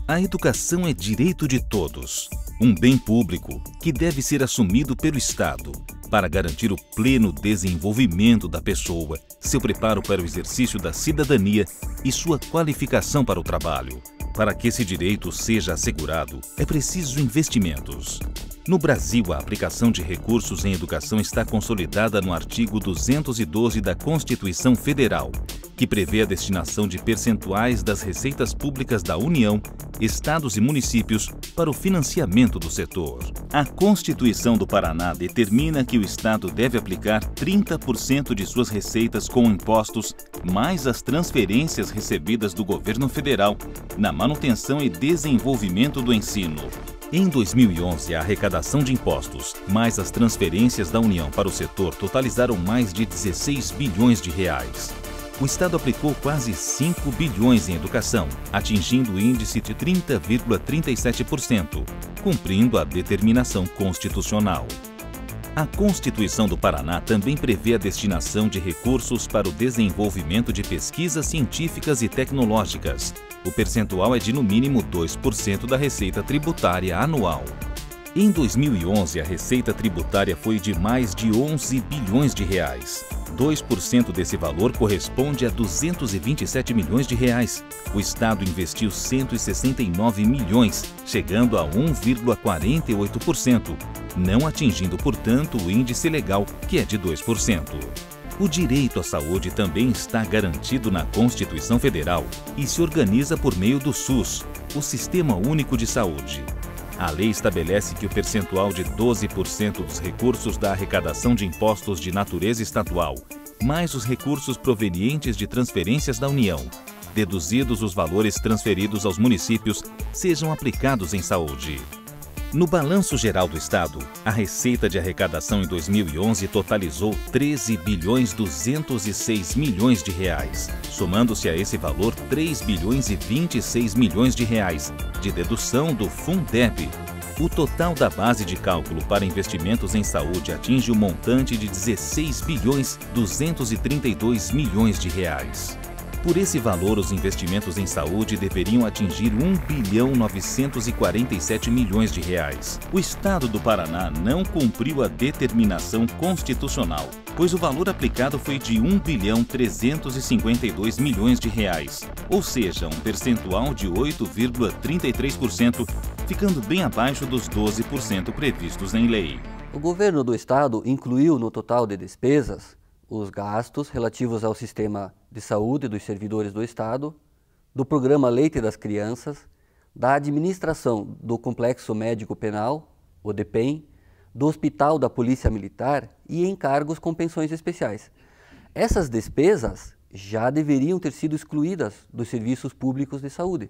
A educação é direito de todos. um bem público que deve ser assumido pelo Estado para garantir o pleno desenvolvimento da pessoa, seu preparo para o exercício da cidadania e sua qualificação para o trabalho. Para que esse direito seja assegurado, é preciso investimentos. No Brasil, a aplicação de recursos em educação está consolidada no artigo 212 da Constituição Federal, que prevê a destinação de percentuais das receitas públicas da União, estados e municípios para o financiamento do setor. A Constituição do Paraná determina que o Estado deve aplicar 30% de suas receitas com impostos, mais as transferências recebidas do governo federal na manutenção e desenvolvimento do ensino. Em 2011, a arrecadação de impostos, mais as transferências da União para o setor totalizaram mais de 16 bilhões de reais. O Estado aplicou quase 5 bilhões em educação, atingindo o índice de 30,37%, cumprindo a determinação constitucional. A Constituição do Paraná também prevê a destinação de recursos para o desenvolvimento de pesquisas científicas e tecnológicas. O percentual é de no mínimo 2% da receita tributária anual. Em 2011, a receita tributária foi de mais de 11 bilhões de reais. 2% desse valor corresponde a 227 milhões de reais. O Estado investiu 169 milhões, chegando a 1,48%, não atingindo, portanto, o índice legal, que é de 2%. O direito à saúde também está garantido na Constituição Federal e se organiza por meio do SUS, o Sistema Único de Saúde. A lei estabelece que o percentual de 12% dos recursos da arrecadação de impostos de natureza estadual, mais os recursos provenientes de transferências da União, deduzidos os valores transferidos aos municípios, sejam aplicados em saúde. No Balanço Geral do Estado, a receita de arrecadação em 2011 totalizou 13 bilhões 206 milhões de reais, somando-se a esse valor 3 bilhões e 26 milhões de reais de dedução do Fundeb. O total da base de cálculo para investimentos em saúde atinge o montante de 16 bilhões 232 milhões de reais. Por esse valor, os investimentos em saúde deveriam atingir 1 bilhão 947 milhões de reais. O Estado do Paraná não cumpriu a determinação constitucional, pois o valor aplicado foi de 1 bilhão 352 milhões de reais, ou seja, um percentual de 8,33%, ficando bem abaixo dos 12% previstos em lei. O governo do Estado incluiu no total de despesas os gastos relativos ao sistema de saúde dos servidores do Estado, do programa Leite das Crianças, da administração do Complexo Médico Penal, o DPEM, do Hospital da Polícia Militar e encargos com pensões especiais. Essas despesas já deveriam ter sido excluídas dos serviços públicos de saúde,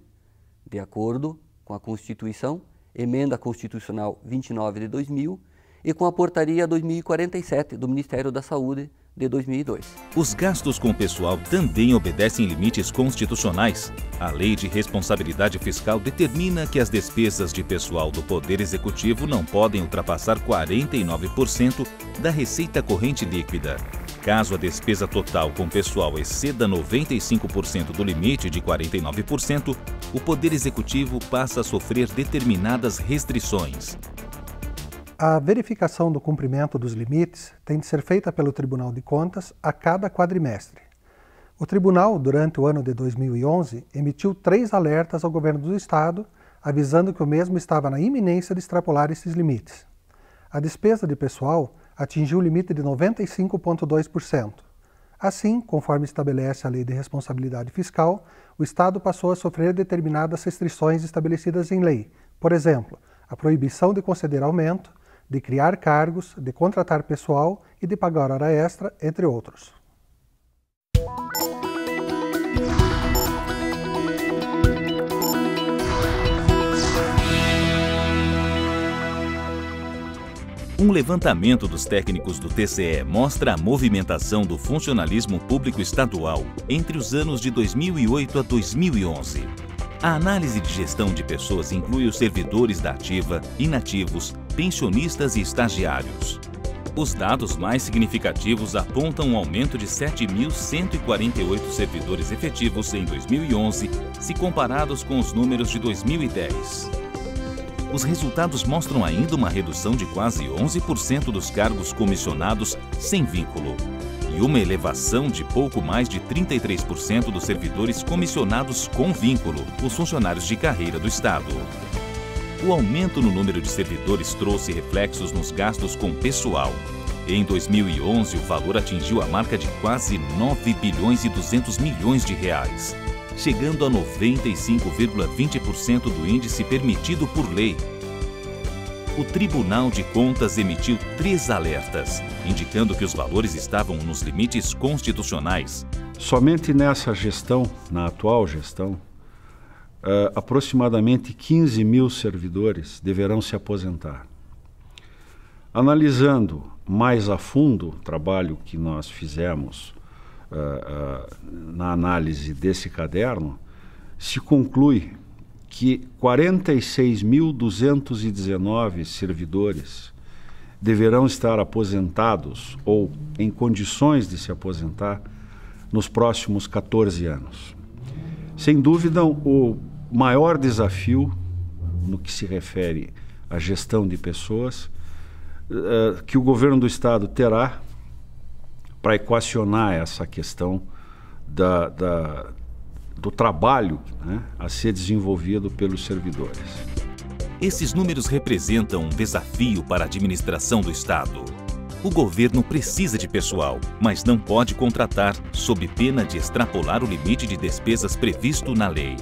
de acordo com a Constituição, Emenda Constitucional 29 de 2000 e com a Portaria 2047 do Ministério da Saúde, de 2002. Os gastos com o pessoal também obedecem limites constitucionais. A Lei de Responsabilidade Fiscal determina que as despesas de pessoal do Poder Executivo não podem ultrapassar 49% da receita corrente líquida. Caso a despesa total com pessoal exceda 95% do limite de 49%, o Poder Executivo passa a sofrer determinadas restrições. A verificação do cumprimento dos limites tem de ser feita pelo Tribunal de Contas a cada quadrimestre. O Tribunal, durante o ano de 2011, emitiu 3 alertas ao Governo do Estado, avisando que o mesmo estava na iminência de extrapolar esses limites. A despesa de pessoal atingiu o limite de 95,2%. Assim, conforme estabelece a Lei de Responsabilidade Fiscal, o Estado passou a sofrer determinadas restrições estabelecidas em lei. Por exemplo, a proibição de conceder aumento, de criar cargos, de contratar pessoal e de pagar hora extra, entre outros. Um levantamento dos técnicos do TCE mostra a movimentação do funcionalismo público estadual entre os anos de 2008 a 2011. A análise de gestão de pessoas inclui os servidores da ativa, inativos, pensionistas e estagiários. Os dados mais significativos apontam um aumento de 7.148 servidores efetivos em 2011, se comparados com os números de 2010. os resultados mostram ainda uma redução de quase 11% dos cargos comissionados sem vínculo e uma elevação de pouco mais de 33% dos servidores comissionados com vínculo, os funcionários de carreira do Estado. O aumento no número de servidores trouxe reflexos nos gastos com pessoal. Em 2011, o valor atingiu a marca de quase 9 bilhões e 200 milhões de reais, chegando a 95,20% do índice permitido por lei. O Tribunal de Contas emitiu 3 alertas, indicando que os valores estavam nos limites constitucionais. Somente nessa gestão, na atual gestão, aproximadamente 15 mil servidores deverão se aposentar. Analisando mais a fundo o trabalho que nós fizemos na análise desse caderno, se conclui que 46.219 servidores deverão estar aposentados ou em condições de se aposentar nos próximos 14 anos. Sem dúvida, o maior desafio no que se refere à gestão de pessoas que o governo do Estado terá para equacionar essa questão do trabalho, né, a ser desenvolvido pelos servidores. Esses números representam um desafio para a administração do Estado. O governo precisa de pessoal, mas não pode contratar sob pena de extrapolar o limite de despesas previsto na lei.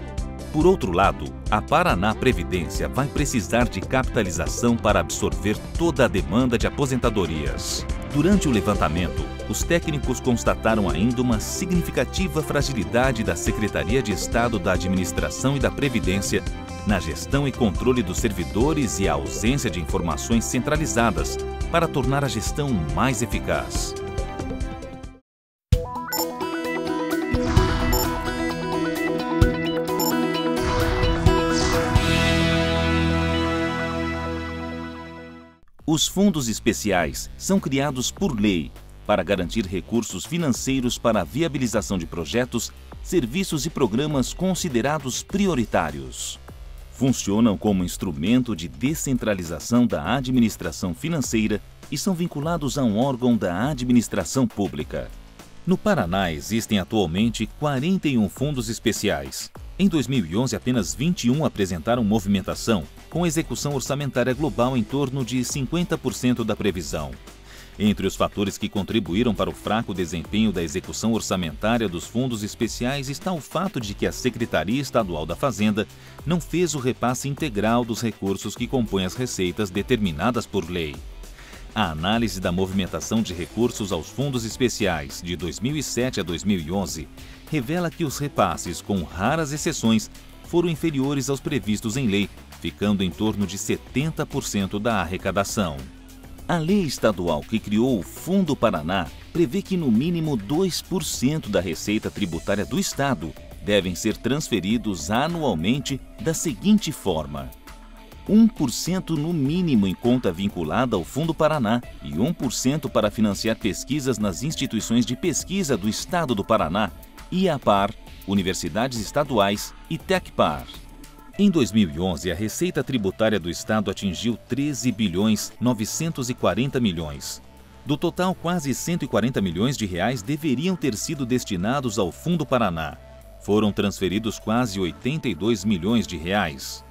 Por outro lado, a Paraná Previdência vai precisar de capitalização para absorver toda a demanda de aposentadorias. Durante o levantamento, os técnicos constataram ainda uma significativa fragilidade da Secretaria de Estado da Administração e da Previdência na gestão e controle dos servidores e a ausência de informações centralizadas para tornar a gestão mais eficaz. Os fundos especiais são criados por lei para garantir recursos financeiros para a viabilização de projetos, serviços e programas considerados prioritários. Funcionam como instrumento de descentralização da administração financeira e são vinculados a um órgão da administração pública. No Paraná existem atualmente 41 fundos especiais. Em 2011, apenas 21 apresentaram movimentação, com execução orçamentária global em torno de 50% da previsão. Entre os fatores que contribuíram para o fraco desempenho da execução orçamentária dos fundos especiais está o fato de que a Secretaria Estadual da Fazenda não fez o repasse integral dos recursos que compõem as receitas determinadas por lei. A análise da movimentação de recursos aos fundos especiais de 2007 a 2011 revela que os repasses, com raras exceções, foram inferiores aos previstos em lei, ficando em torno de 70% da arrecadação. A lei estadual que criou o Fundo Paraná prevê que no mínimo 2% da receita tributária do Estado devem ser transferidos anualmente da seguinte forma: 1% no mínimo em conta vinculada ao Fundo Paraná e 1% para financiar pesquisas nas instituições de pesquisa do Estado do Paraná, IAPAR, universidades estaduais e TECPAR. Em 2011, a receita tributária do Estado atingiu 13 bilhões 940 milhões. Do total, quase 140 milhões de reais deveriam ter sido destinados ao Fundo Paraná. Foram transferidos quase 82 milhões de reais.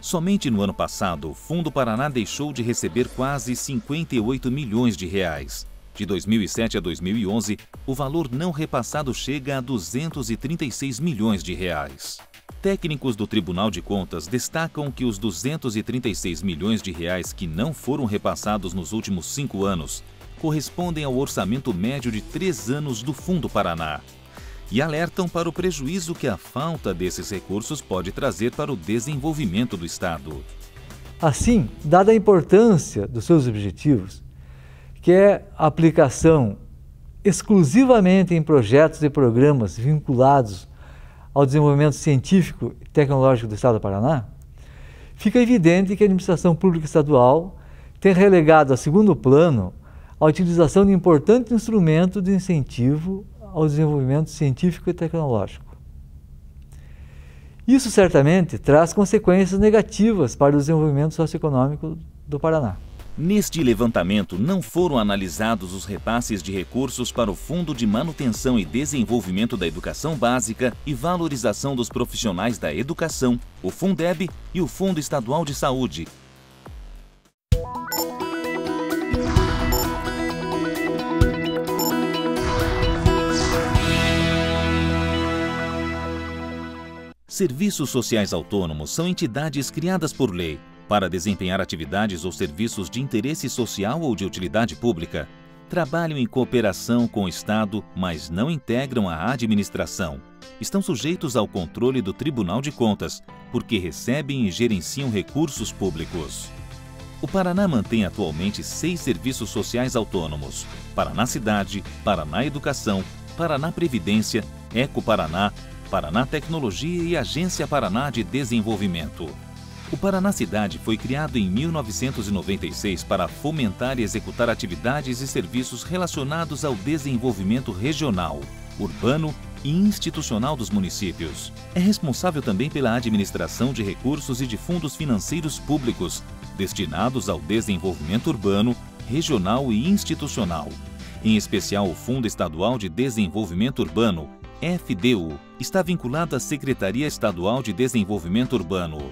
Somente no ano passado, o Fundo Paraná deixou de receber quase 58 milhões de reais. De 2007 a 2011, o valor não repassado chega a 236 milhões de reais. Técnicos do Tribunal de Contas destacam que os 236 milhões de reais que não foram repassados nos últimos 5 anos correspondem ao orçamento médio de 3 anos do Fundo Paraná. E alertam para o prejuízo que a falta desses recursos pode trazer para o desenvolvimento do Estado. Assim, dada a importância dos seus objetivos, que é a aplicação exclusivamente em projetos e programas vinculados ao desenvolvimento científico e tecnológico do Estado do Paraná, fica evidente que a administração pública estadual tem relegado a segundo plano a utilização de importante instrumento de incentivo ao desenvolvimento científico e tecnológico. Isso certamente traz consequências negativas para o desenvolvimento socioeconômico do Paraná. Neste levantamento, não foram analisados os repasses de recursos para o Fundo de Manutenção e Desenvolvimento da Educação Básica e Valorização dos Profissionais da Educação, o Fundeb e o Fundo Estadual de Saúde. Serviços sociais autônomos são entidades criadas por lei para desempenhar atividades ou serviços de interesse social ou de utilidade pública. Trabalham em cooperação com o Estado, mas não integram a administração. Estão sujeitos ao controle do Tribunal de Contas, porque recebem e gerenciam recursos públicos. O Paraná mantém atualmente 6 serviços sociais autônomos: Paraná Cidade, Paraná Educação, Paraná Previdência, Eco Paraná, Paraná Tecnologia e Agência Paraná de Desenvolvimento. O Paraná Cidade foi criado em 1996 para fomentar e executar atividades e serviços relacionados ao desenvolvimento regional, urbano e institucional dos municípios. É responsável também pela administração de recursos e de fundos financeiros públicos destinados ao desenvolvimento urbano, regional e institucional. Em especial, o Fundo Estadual de Desenvolvimento Urbano, FDU, está vinculado à Secretaria Estadual de Desenvolvimento Urbano.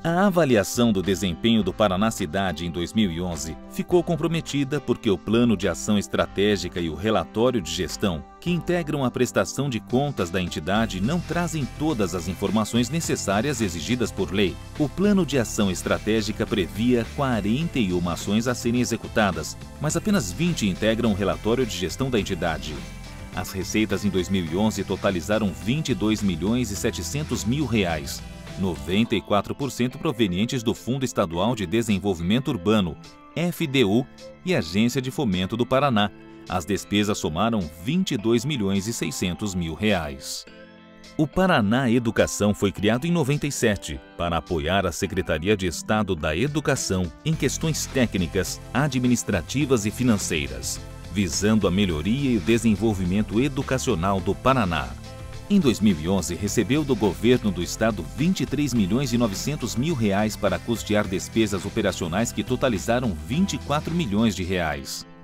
A avaliação do desempenho do Paraná Cidade em 2011 ficou comprometida porque o Plano de Ação Estratégica e o Relatório de Gestão, que integram a prestação de contas da entidade, não trazem todas as informações necessárias exigidas por lei. O Plano de Ação Estratégica previa 41 ações a serem executadas, mas apenas 20 integram o Relatório de Gestão da entidade. As receitas em 2011 totalizaram R$22.700.000, 94% provenientes do Fundo Estadual de Desenvolvimento Urbano, FDU, e Agência de Fomento do Paraná. As despesas somaram R$22.600.000. O Paraná Educação foi criado em 97 para apoiar a Secretaria de Estado da Educação em questões técnicas, administrativas e financeiras, visando a melhoria e o desenvolvimento educacional do Paraná. Em 2011, recebeu do governo do estado R$23.900.000 para custear despesas operacionais que totalizaram R$24 milhões.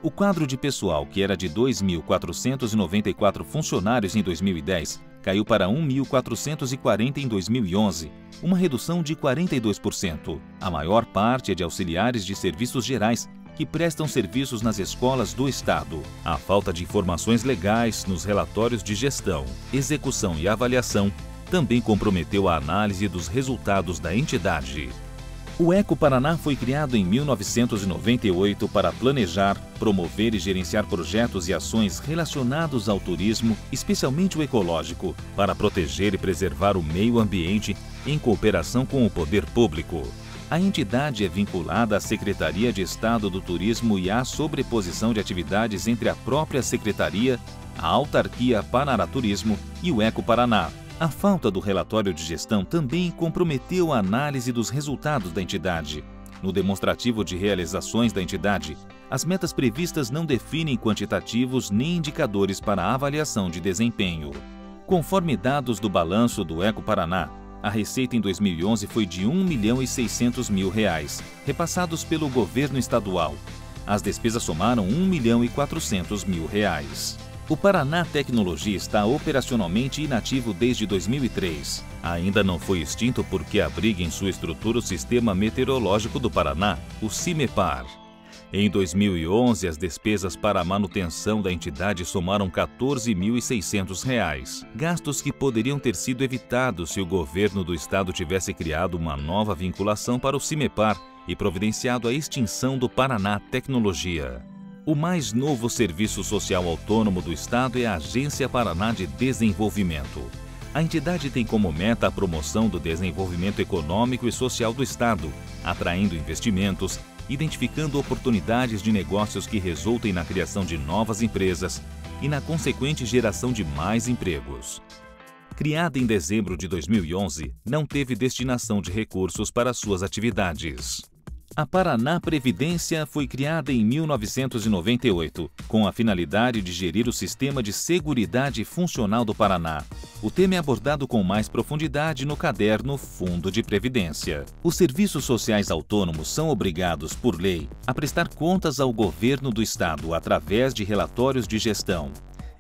O quadro de pessoal, que era de 2.494 funcionários em 2010, caiu para 1.440 em 2011, uma redução de 42%. A maior parte é de auxiliares de serviços gerais, que prestam serviços nas escolas do Estado. A falta de informações legais nos relatórios de gestão, execução e avaliação também comprometeu a análise dos resultados da entidade. O Eco Paraná foi criado em 1998 para planejar, promover e gerenciar projetos e ações relacionados ao turismo, especialmente o ecológico, para proteger e preservar o meio ambiente em cooperação com o poder público. A entidade é vinculada à Secretaria de Estado do Turismo e há sobreposição de atividades entre a própria Secretaria, a Autarquia Pararaturismo e o Eco Paraná. A falta do relatório de gestão também comprometeu a análise dos resultados da entidade. No demonstrativo de realizações da entidade, as metas previstas não definem quantitativos nem indicadores para a avaliação de desempenho. Conforme dados do balanço do Eco Paraná, a receita em 2011 foi de R$1.600.000, repassados pelo governo estadual. As despesas somaram R$1.400.000. O Paraná Tecnologia está operacionalmente inativo desde 2003. Ainda não foi extinto porque abriga em sua estrutura o Sistema Meteorológico do Paraná, o CIMEPAR. Em 2011, as despesas para a manutenção da entidade somaram R$14.600, gastos que poderiam ter sido evitados se o governo do estado tivesse criado uma nova vinculação para o CIMEPAR e providenciado a extinção do Paraná Tecnologia. O mais novo serviço social autônomo do estado é a Agência Paraná de Desenvolvimento. A entidade tem como meta a promoção do desenvolvimento econômico e social do estado, atraindo investimentos, identificando oportunidades de negócios que resultem na criação de novas empresas e na consequente geração de mais empregos. Criada em dezembro de 2011, não teve destinação de recursos para suas atividades. A Paraná Previdência foi criada em 1998, com a finalidade de gerir o sistema de seguridade funcional do Paraná. O tema é abordado com mais profundidade no caderno Fundo de Previdência. Os serviços sociais autônomos são obrigados, por lei, a prestar contas ao governo do Estado através de relatórios de gestão.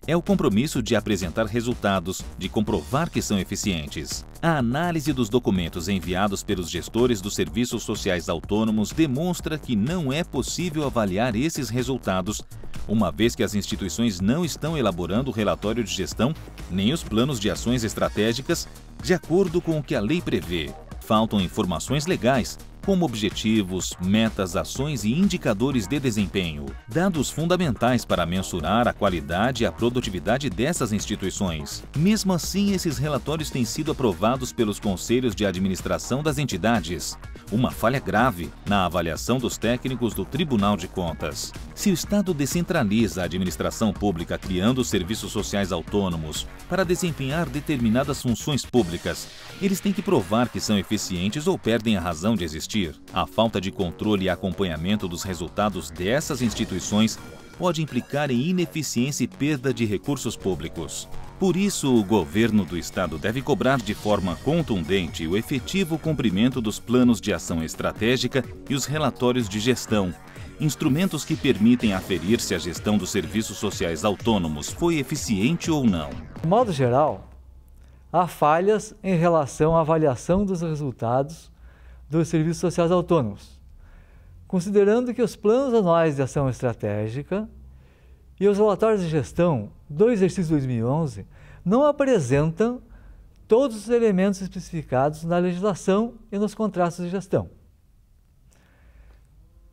É o compromisso de apresentar resultados, de comprovar que são eficientes. A análise dos documentos enviados pelos gestores dos serviços sociais autônomos demonstra que não é possível avaliar esses resultados, uma vez que as instituições não estão elaborando o relatório de gestão nem os planos de ações estratégicas de acordo com o que a lei prevê. Faltam informações legais, como objetivos, metas, ações e indicadores de desempenho, dados fundamentais para mensurar a qualidade e a produtividade dessas instituições. Mesmo assim, esses relatórios têm sido aprovados pelos conselhos de administração das entidades, uma falha grave na avaliação dos técnicos do Tribunal de Contas. Se o Estado descentraliza a administração pública criando serviços sociais autônomos para desempenhar determinadas funções públicas, eles têm que provar que são eficientes ou perdem a razão de existir. A falta de controle e acompanhamento dos resultados dessas instituições pode implicar em ineficiência e perda de recursos públicos. Por isso, o governo do Estado deve cobrar de forma contundente o efetivo cumprimento dos planos de ação estratégica e os relatórios de gestão, instrumentos que permitem aferir se a gestão dos serviços sociais autônomos foi eficiente ou não. De modo geral, há falhas em relação à avaliação dos resultados dos serviços sociais autônomos, considerando que os planos anuais de ação estratégica e os relatórios de gestão do exercício 2011 não apresentam todos os elementos especificados na legislação e nos contratos de gestão.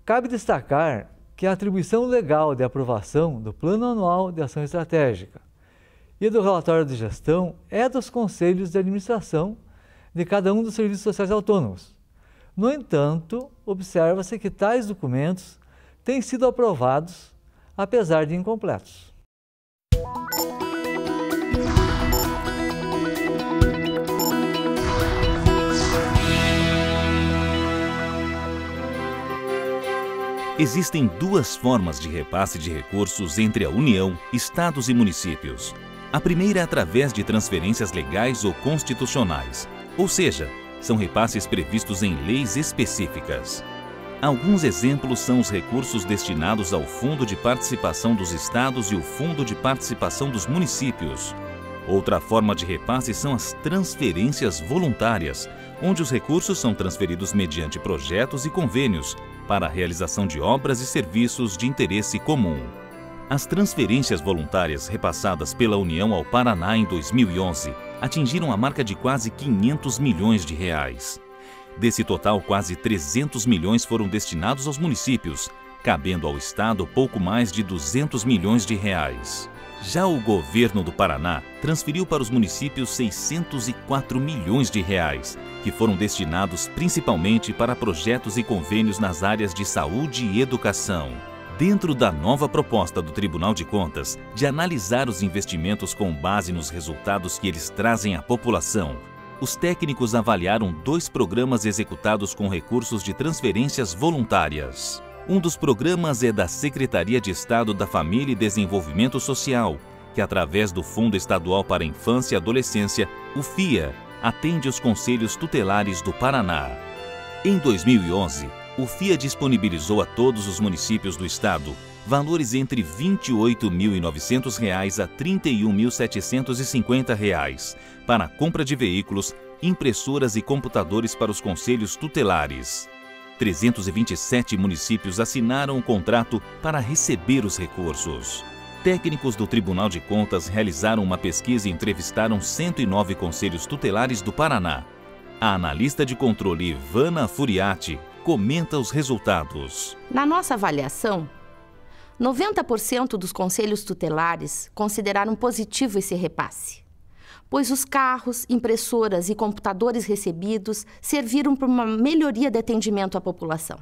Cabe destacar que a atribuição legal de aprovação do Plano Anual de Ação Estratégica e do relatório de gestão é dos conselhos de administração de cada um dos serviços sociais autônomos. No entanto, observa-se que tais documentos têm sido aprovados, apesar de incompletos. Existem duas formas de repasse de recursos entre a União, Estados e municípios. A primeira é através de transferências legais ou constitucionais, ou seja, são repasses previstos em leis específicas. Alguns exemplos são os recursos destinados ao Fundo de Participação dos Estados e o Fundo de Participação dos Municípios. Outra forma de repasse são as transferências voluntárias, onde os recursos são transferidos mediante projetos e convênios para a realização de obras e serviços de interesse comum. As transferências voluntárias repassadas pela União ao Paraná em 2011 atingiram a marca de quase 500 milhões de reais. Desse total, quase 300 milhões foram destinados aos municípios, cabendo ao Estado pouco mais de 200 milhões de reais. Já o governo do Paraná transferiu para os municípios 604 milhões de reais, que foram destinados principalmente para projetos e convênios nas áreas de saúde e educação. Dentro da nova proposta do Tribunal de Contas de analisar os investimentos com base nos resultados que eles trazem à população, os técnicos avaliaram 2 programas executados com recursos de transferências voluntárias. Um dos programas é da Secretaria de Estado da Família e Desenvolvimento Social, que através do Fundo Estadual para a Infância e Adolescência, o FIA, atende os Conselhos Tutelares do Paraná. Em 2011, o FIA disponibilizou a todos os municípios do estado valores entre R$ 28.900 a R$ 31.750 para a compra de veículos, impressoras e computadores para os conselhos tutelares. 327 municípios assinaram o contrato para receber os recursos. Técnicos do Tribunal de Contas realizaram uma pesquisa e entrevistaram 109 conselhos tutelares do Paraná. A analista de controle Ivana Furiati comenta os resultados. Na nossa avaliação, 90% dos conselhos tutelares consideraram positivo esse repasse, pois os carros, impressoras e computadores recebidos serviram para uma melhoria de atendimento à população.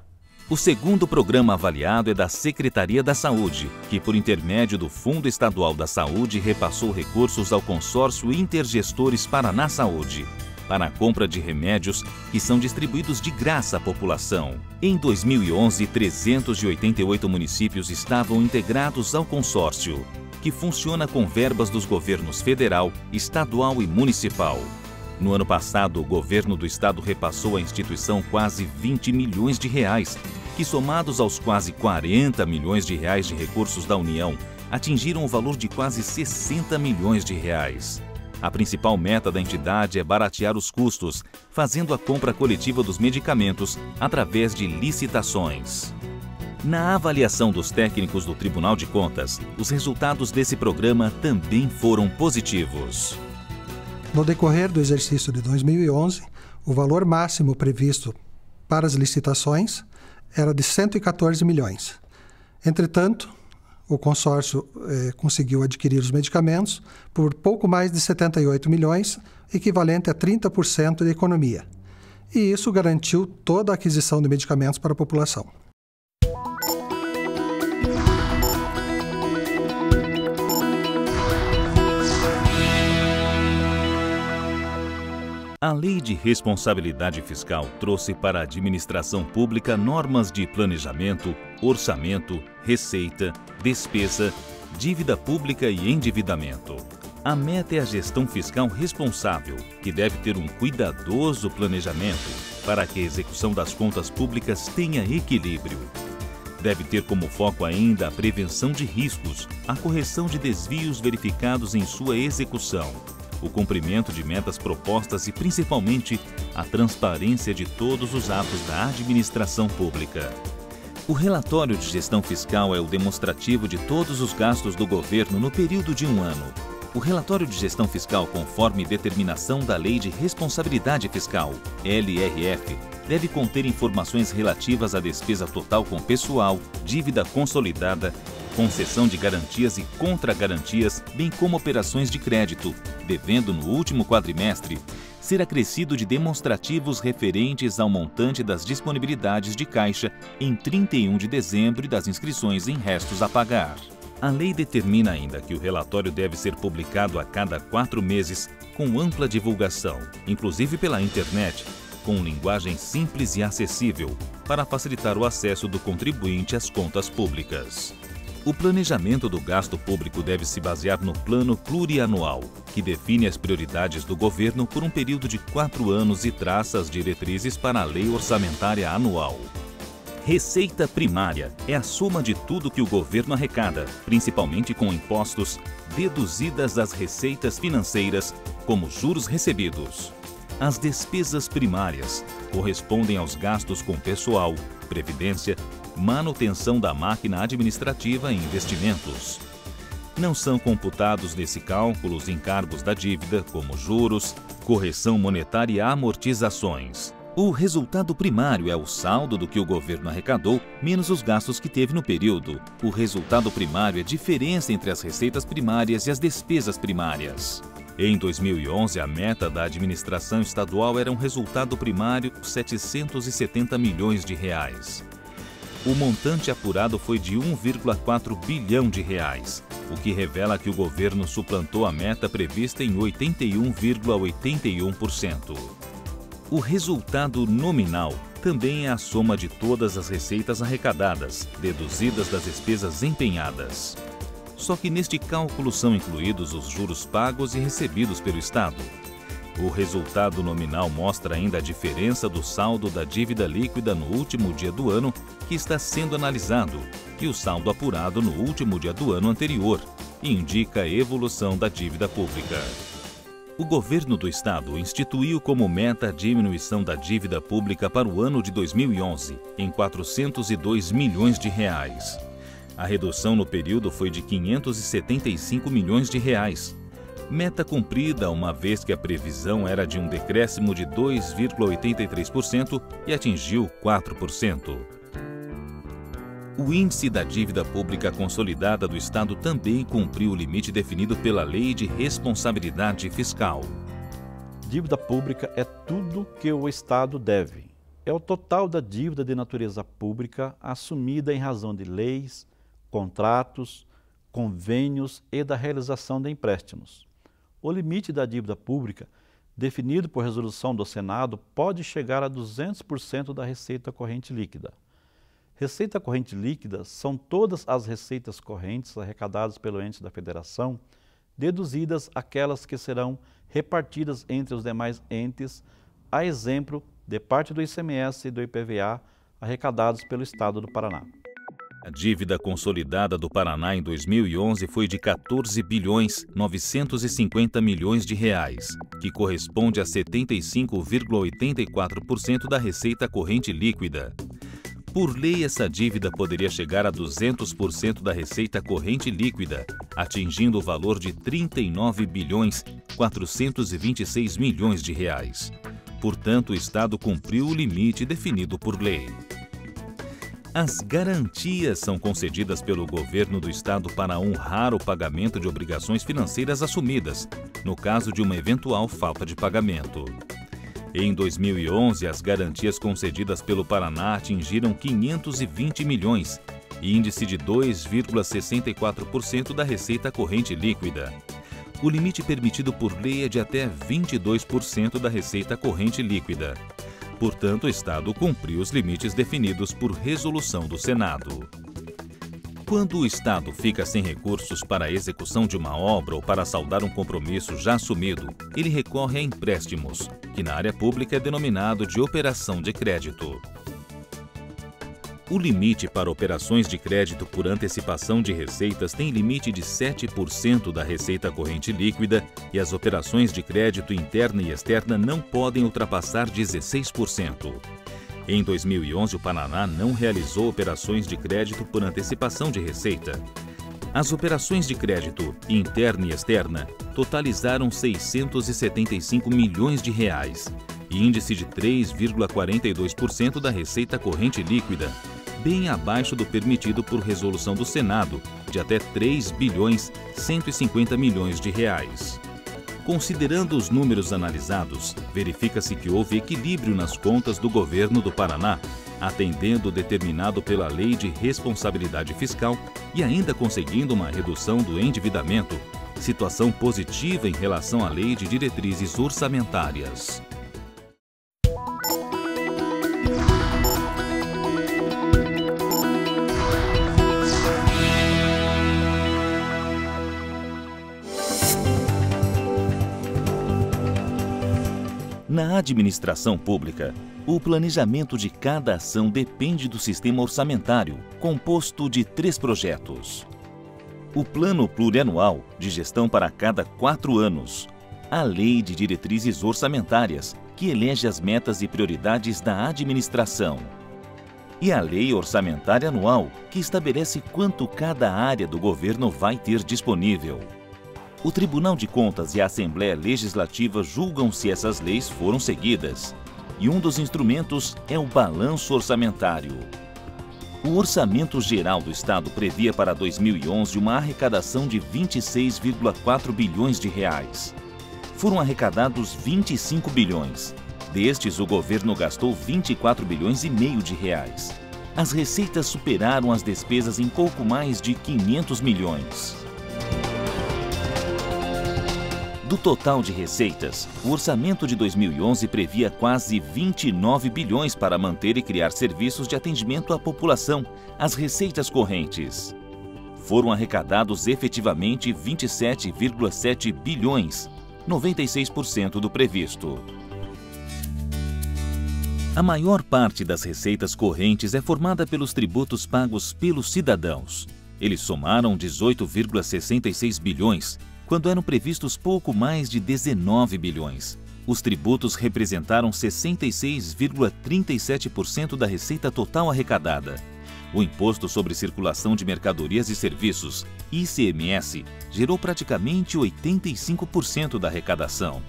O segundo programa avaliado é da Secretaria da Saúde, que, por intermédio do Fundo Estadual da Saúde, repassou recursos ao consórcio Intergestores Paraná Saúde. para a compra de remédios que são distribuídos de graça à população. Em 2011, 388 municípios estavam integrados ao consórcio, que funciona com verbas dos governos federal, estadual e municipal. No ano passado, o governo do estado repassou à instituição quase 20 milhões de reais, que somados aos quase 40 milhões de reais de recursos da União, atingiram o valor de quase 60 milhões de reais. A principal meta da entidade é baratear os custos, fazendo a compra coletiva dos medicamentos através de licitações. Na avaliação dos técnicos do Tribunal de Contas, os resultados desse programa também foram positivos. No decorrer do exercício de 2011, o valor máximo previsto para as licitações era de 114 milhões. Entretanto, o consórcio conseguiu adquirir os medicamentos por pouco mais de 78 milhões, equivalente a 30% de economia. E isso garantiu toda a aquisição de medicamentos para a população. A Lei de Responsabilidade Fiscal trouxe para a administração pública normas de planejamento, orçamento, receita, despesa, dívida pública e endividamento. A meta é a gestão fiscal responsável, que deve ter um cuidadoso planejamento para que a execução das contas públicas tenha equilíbrio. Deve ter como foco ainda a prevenção de riscos, a correção de desvios verificados em sua execução, o cumprimento de metas propostas e, principalmente, a transparência de todos os atos da administração pública. O relatório de gestão fiscal é o demonstrativo de todos os gastos do governo no período de um ano. O relatório de gestão fiscal, conforme determinação da Lei de Responsabilidade Fiscal, LRF, deve conter informações relativas à despesa total com pessoal, dívida consolidada, concessão de garantias e contragarantias, bem como operações de crédito, devendo no último quadrimestre ser acrescido de demonstrativos referentes ao montante das disponibilidades de caixa em 31 de dezembro e das inscrições em restos a pagar. A lei determina ainda que o relatório deve ser publicado a cada 4 meses com ampla divulgação, inclusive pela internet, com linguagem simples e acessível, para facilitar o acesso do contribuinte às contas públicas. O planejamento do gasto público deve se basear no Plano Plurianual, que define as prioridades do governo por um período de 4 anos e traça as diretrizes para a Lei Orçamentária Anual. Receita primária é a soma de tudo que o governo arrecada, principalmente com impostos, deduzidas as receitas financeiras, como juros recebidos. As despesas primárias correspondem aos gastos com pessoal, previdência, manutenção da máquina administrativa e investimentos. Não são computados nesse cálculo os encargos da dívida, como juros, correção monetária e amortizações. O resultado primário é o saldo do que o governo arrecadou, menos os gastos que teve no período. O resultado primário é a diferença entre as receitas primárias e as despesas primárias. Em 2011, a meta da administração estadual era um resultado primário de 770 milhões de reais. O montante apurado foi de 1,4 bilhão de reais, o que revela que o governo suplantou a meta prevista em 81,81%. O resultado nominal também é a soma de todas as receitas arrecadadas, deduzidas das despesas empenhadas. Só que neste cálculo são incluídos os juros pagos e recebidos pelo Estado. O resultado nominal mostra ainda a diferença do saldo da dívida líquida no último dia do ano que está sendo analisado e o saldo apurado no último dia do ano anterior, e indica a evolução da dívida pública. O governo do Estado instituiu como meta a diminuição da dívida pública para o ano de 2011, em 402 milhões de reais. A redução no período foi de 575 milhões de reais. Meta cumprida, uma vez que a previsão era de um decréscimo de 2,83% e atingiu 4%. O índice da dívida pública consolidada do Estado também cumpriu o limite definido pela Lei de Responsabilidade Fiscal. Dívida pública é tudo que o Estado deve. É o total da dívida de natureza pública assumida em razão de leis, contratos, convênios e da realização de empréstimos. O limite da dívida pública definido por resolução do Senado, pode chegar a 200% da receita corrente líquida. Receita corrente líquida são todas as receitas correntes arrecadadas pelo ente da federação, deduzidas aquelas que serão repartidas entre os demais entes, a exemplo de parte do ICMS e do IPVA arrecadados pelo Estado do Paraná. A dívida consolidada do Paraná em 2011 foi de 14 bilhões 950 milhões de reais, que corresponde a 75,84% da receita corrente líquida. Por lei, essa dívida poderia chegar a 200% da receita corrente líquida, atingindo o valor de 39 bilhões 426 milhões de reais. Portanto, o Estado cumpriu o limite definido por lei. As garantias são concedidas pelo governo do Estado para honrar o pagamento de obrigações financeiras assumidas, no caso de uma eventual falta de pagamento. Em 2011, as garantias concedidas pelo Paraná atingiram 520 milhões, índice de 2,64% da receita corrente líquida. O limite permitido por lei é de até 22% da receita corrente líquida. Portanto, o Estado cumpriu os limites definidos por resolução do Senado. Quando o Estado fica sem recursos para a execução de uma obra ou para saldar um compromisso já assumido, ele recorre a empréstimos, que na área pública é denominado de operação de crédito. O limite para operações de crédito por antecipação de receitas tem limite de 7% da receita corrente líquida e as operações de crédito interna e externa não podem ultrapassar 16%. Em 2011, o Paraná não realizou operações de crédito por antecipação de receita. As operações de crédito interna e externa totalizaram 675 milhões de reais, índice de 3,42% da receita corrente líquida, bem abaixo do permitido por resolução do Senado, de até 3 bilhões 150 milhões de reais. Considerando os números analisados, verifica-se que houve equilíbrio nas contas do governo do Paraná, atendendo o determinado pela Lei de Responsabilidade Fiscal e ainda conseguindo uma redução do endividamento, situação positiva em relação à Lei de Diretrizes Orçamentárias. Na administração pública, o planejamento de cada ação depende do sistema orçamentário, composto de 3 projetos. O Plano Plurianual de Gestão para cada 4 anos, a Lei de Diretrizes Orçamentárias, que elege as metas e prioridades da administração, e a Lei Orçamentária Anual, que estabelece quanto cada área do governo vai ter disponível. O Tribunal de Contas e a Assembleia Legislativa julgam se essas leis foram seguidas, e um dos instrumentos é o balanço orçamentário. O Orçamento Geral do Estado previa para 2011 uma arrecadação de 26,4 bilhões de reais. Foram arrecadados 25 bilhões. Destes, o governo gastou 24 bilhões e meio de reais. As receitas superaram as despesas em pouco mais de 500 milhões. Do total de receitas, o orçamento de 2011 previa quase 29 bilhões para manter e criar serviços de atendimento à população, as receitas correntes. Foram arrecadados efetivamente 27,7 bilhões, 96% do previsto. A maior parte das receitas correntes é formada pelos tributos pagos pelos cidadãos. Eles somaram 18,66 bilhões, quando eram previstos pouco mais de 19 bilhões. Os tributos representaram 66,37% da receita total arrecadada. O Imposto sobre Circulação de Mercadorias e Serviços, ICMS, gerou praticamente 85% da arrecadação.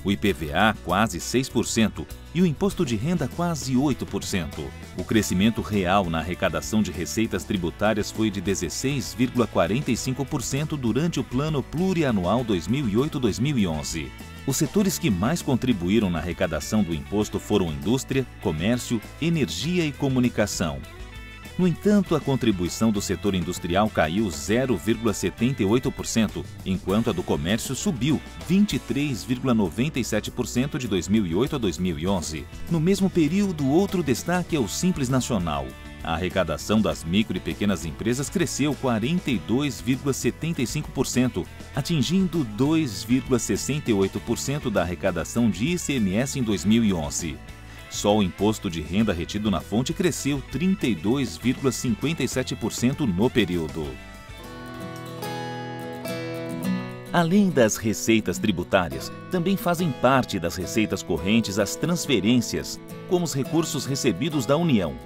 O IPVA, quase 6%, e o Imposto de Renda, quase 8%. O crescimento real na arrecadação de receitas tributárias foi de 16,45% durante o Plano Plurianual 2008-2011. Os setores que mais contribuíram na arrecadação do imposto foram indústria, comércio, energia e comunicação. No entanto, a contribuição do setor industrial caiu 0,78%, enquanto a do comércio subiu 23,97% de 2008 a 2011. No mesmo período, outro destaque é o Simples Nacional. A arrecadação das micro e pequenas empresas cresceu 42,75%, atingindo 2,68% da arrecadação de ICMS em 2011. Só o imposto de renda retido na fonte cresceu 32,57% no período. Além das receitas tributárias, também fazem parte das receitas correntes as transferências, como os recursos recebidos da União.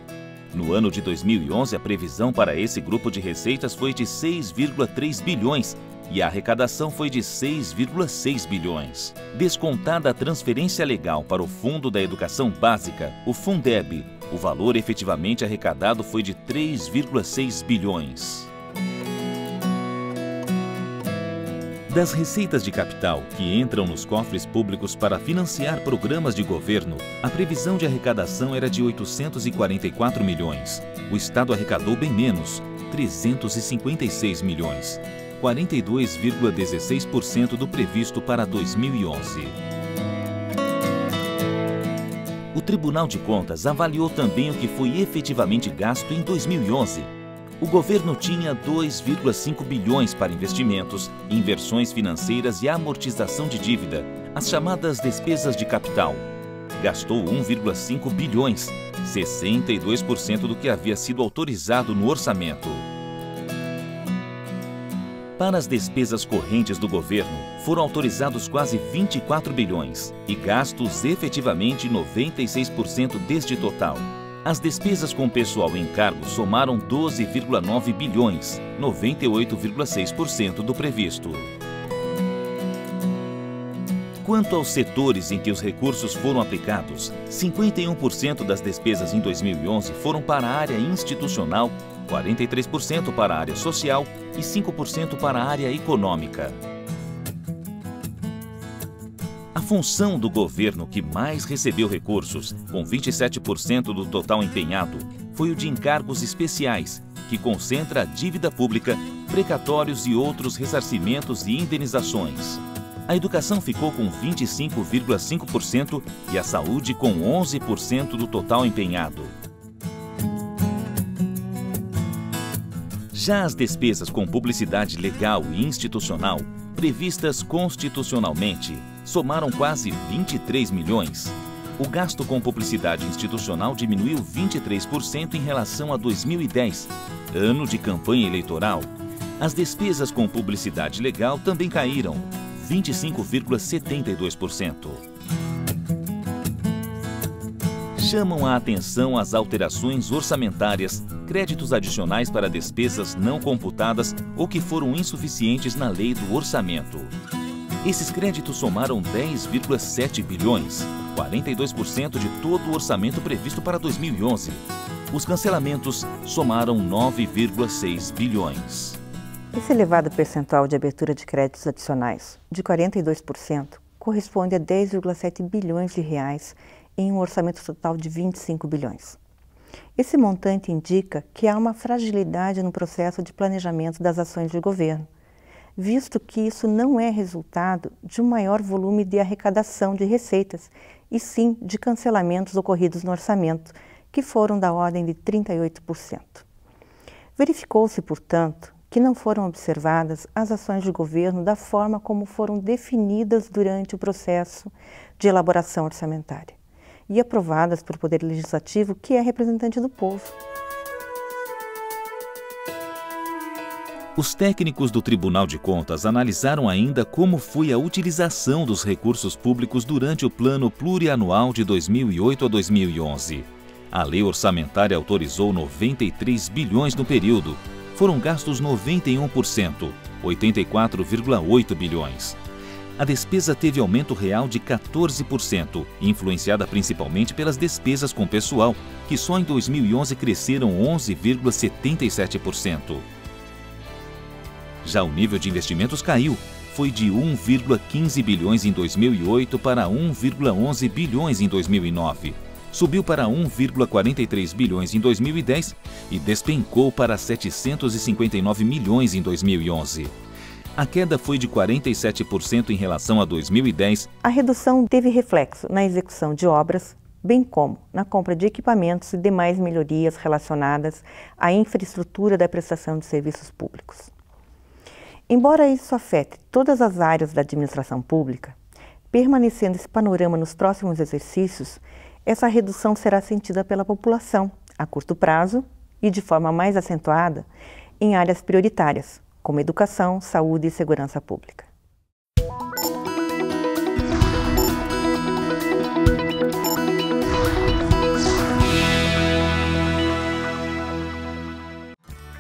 No ano de 2011, a previsão para esse grupo de receitas foi de 6,3 bilhões e a arrecadação foi de 6,6 bilhões. Descontada a transferência legal para o Fundo da Educação Básica, o Fundeb, o valor efetivamente arrecadado foi de 3,6 bilhões. Das receitas de capital que entram nos cofres públicos para financiar programas de governo, a previsão de arrecadação era de 844 milhões. O Estado arrecadou bem menos, 356 milhões, 42,16% do previsto para 2011. O Tribunal de Contas avaliou também o que foi efetivamente gasto em 2011. O governo tinha 2,5 bilhões para investimentos, inversões financeiras e amortização de dívida, as chamadas despesas de capital. Gastou 1,5 bilhões, 62% do que havia sido autorizado no orçamento. Para as despesas correntes do governo, foram autorizados quase 24 bilhões e gastos efetivamente 96% deste total. As despesas com pessoal em cargo somaram 12,9 bilhões, 98,6% do previsto. Quanto aos setores em que os recursos foram aplicados, 51% das despesas em 2011 foram para a área institucional, 43% para a área social e 5% para a área econômica. A função do governo que mais recebeu recursos, com 27% do total empenhado, foi o de encargos especiais, que concentra a dívida pública, precatórios e outros ressarcimentos e indenizações. A educação ficou com 25,5% e a saúde com 11% do total empenhado. Já as despesas com publicidade legal e institucional, previstas constitucionalmente, somaram quase 23 milhões. O gasto com publicidade institucional diminuiu 23% em relação a 2010, ano de campanha eleitoral. As despesas com publicidade legal também caíram, 25,72%. Chamam a atenção as alterações orçamentárias, créditos adicionais para despesas não computadas ou que foram insuficientes na lei do orçamento. Esses créditos somaram 10,7 bilhões, 42% de todo o orçamento previsto para 2011. Os cancelamentos somaram 9,6 bilhões. Esse elevado percentual de abertura de créditos adicionais, de 42%, corresponde a 10,7 bilhões de reais em um orçamento total de 25 bilhões. Esse montante indica que há uma fragilidade no processo de planejamento das ações de governo, visto que isso não é resultado de um maior volume de arrecadação de receitas, e sim de cancelamentos ocorridos no orçamento, que foram da ordem de 38%. Verificou-se, portanto, que não foram observadas as ações de governo da forma como foram definidas durante o processo de elaboração orçamentária e aprovadas pelo Poder Legislativo, que é representante do povo. Os técnicos do Tribunal de Contas analisaram ainda como foi a utilização dos recursos públicos durante o Plano Plurianual de 2008 a 2011. A lei orçamentária autorizou 93 bilhões no período. Foram gastos 91%, 84,8 bilhões. A despesa teve aumento real de 14%, influenciada principalmente pelas despesas com pessoal, que só em 2011 cresceram 11,77%. Já o nível de investimentos caiu, foi de 1,15 bilhões em 2008 para 1,11 bilhões em 2009. subiu para 1,43 bilhões em 2010 e despencou para 759 milhões em 2011. A queda foi de 47% em relação a 2010. A redução teve reflexo na execução de obras, bem como na compra de equipamentos e demais melhorias relacionadas à infraestrutura da prestação de serviços públicos. Embora isso afete todas as áreas da administração pública, permanecendo esse panorama nos próximos exercícios, essa redução será sentida pela população a curto prazo e de forma mais acentuada em áreas prioritárias, como educação, saúde e segurança pública.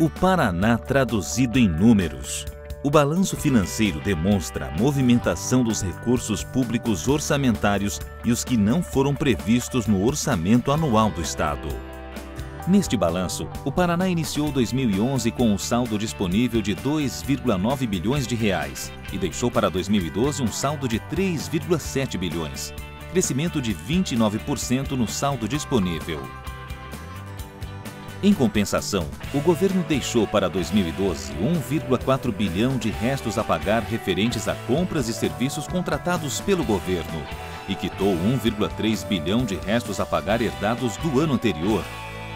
O Paraná traduzido em números. O balanço financeiro demonstra a movimentação dos recursos públicos orçamentários e os que não foram previstos no orçamento anual do Estado. Neste balanço, o Paraná iniciou 2011 com um saldo disponível de 2,9 bilhões de reais e deixou para 2012 um saldo de 3,7 bilhões, crescimento de 29% no saldo disponível. Em compensação, o governo deixou para 2012 1,4 bilhão de restos a pagar referentes a compras e serviços contratados pelo governo e quitou 1,3 bilhão de restos a pagar herdados do ano anterior.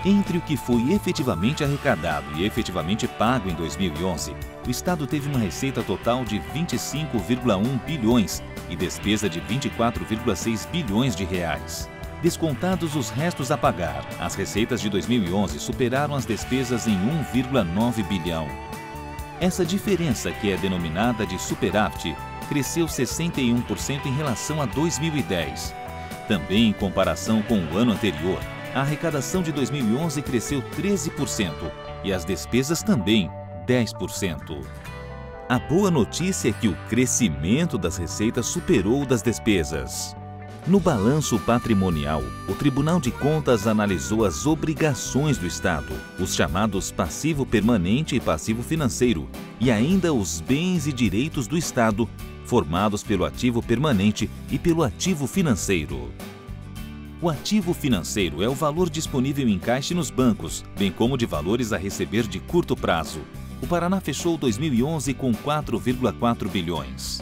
Entre o que foi efetivamente arrecadado e efetivamente pago em 2011, o Estado teve uma receita total de 25,1 bilhões e despesa de 24,6 bilhões de reais. Descontados os restos a pagar, as receitas de 2011 superaram as despesas em 1,9 bilhão. Essa diferença, que é denominada de superávit, cresceu 61% em relação a 2010. Também em comparação com o ano anterior, a arrecadação de 2011 cresceu 13% e as despesas também 10%. A boa notícia é que o crescimento das receitas superou o das despesas. No balanço patrimonial, o Tribunal de Contas analisou as obrigações do Estado, os chamados passivo permanente e passivo financeiro, e ainda os bens e direitos do Estado, formados pelo ativo permanente e pelo ativo financeiro. O ativo financeiro é o valor disponível em caixa nos bancos, bem como de valores a receber de curto prazo. O Paraná fechou 2011 com 4,4 bilhões.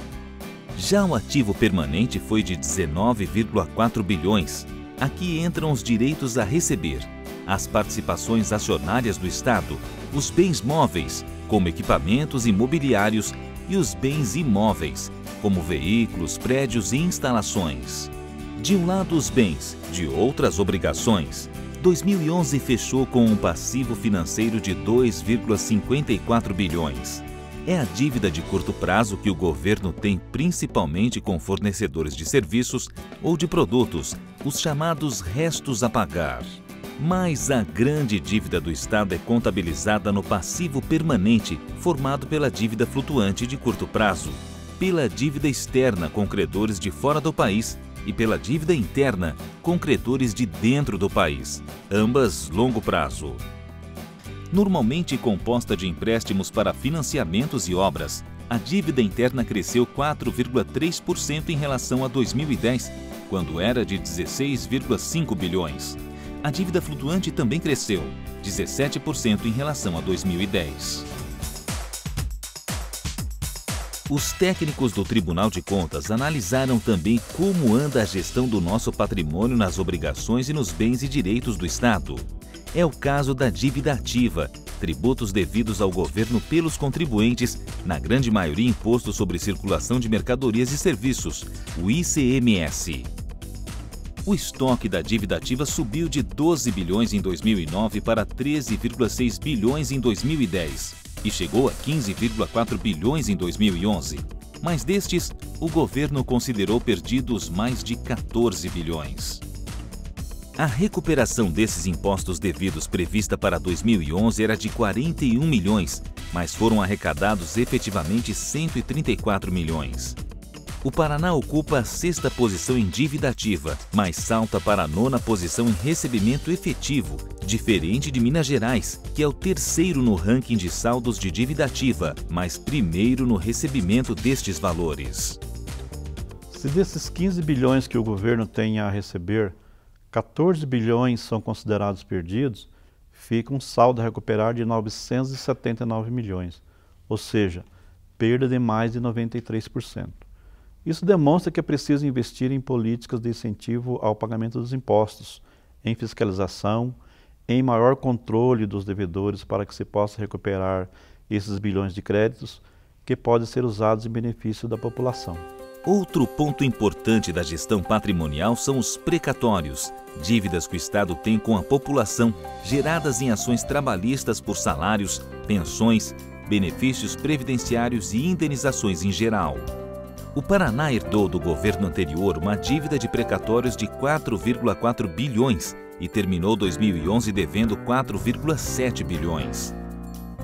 Já o ativo permanente foi de 19,4 bilhões. Aqui entram os direitos a receber, as participações acionárias do Estado, os bens móveis, como equipamentos imobiliários, e os bens imóveis, como veículos, prédios e instalações. De um lado os bens, de outras obrigações. 2011 fechou com um passivo financeiro de 2,54 bilhões. É a dívida de curto prazo que o governo tem principalmente com fornecedores de serviços ou de produtos, os chamados restos a pagar. Mas a grande dívida do Estado é contabilizada no passivo permanente, formado pela dívida flutuante de curto prazo, pela dívida externa com credores de fora do país e pela dívida interna com credores de dentro do país, ambas longo prazo. Normalmente composta de empréstimos para financiamentos e obras, a dívida interna cresceu 4,3% em relação a 2010, quando era de 16,5 bilhões. A dívida flutuante também cresceu, 17% em relação a 2010. Os técnicos do Tribunal de Contas analisaram também como anda a gestão do nosso patrimônio nas obrigações e nos bens e direitos do Estado. É o caso da dívida ativa, tributos devidos ao governo pelos contribuintes, na grande maioria imposto sobre circulação de mercadorias e serviços, o ICMS. O estoque da dívida ativa subiu de 12 bilhões em 2009 para 13,6 bilhões em 2010 e chegou a 15,4 bilhões em 2011. Mas destes, o governo considerou perdidos mais de 14 bilhões. A recuperação desses impostos devidos prevista para 2011 era de 41 milhões, mas foram arrecadados efetivamente 134 milhões. O Paraná ocupa a 6ª posição em dívida ativa, mas salta para a 9ª posição em recebimento efetivo, diferente de Minas Gerais, que é o 3º no ranking de saldos de dívida ativa, mas primeiro no recebimento destes valores. Se desses 15 bilhões que o governo tem a receber, 14 bilhões são considerados perdidos, fica um saldo a recuperar de 979 milhões, ou seja, perda de mais de 93%. Isso demonstra que é preciso investir em políticas de incentivo ao pagamento dos impostos, em fiscalização, em maior controle dos devedores para que se possa recuperar esses bilhões de créditos que podem ser usados em benefício da população. Outro ponto importante da gestão patrimonial são os precatórios, dívidas que o Estado tem com a população, geradas em ações trabalhistas por salários, pensões, benefícios previdenciários e indenizações em geral. O Paraná herdou do governo anterior uma dívida de precatórios de 4,4 bilhões e terminou 2011 devendo 4,7 bilhões.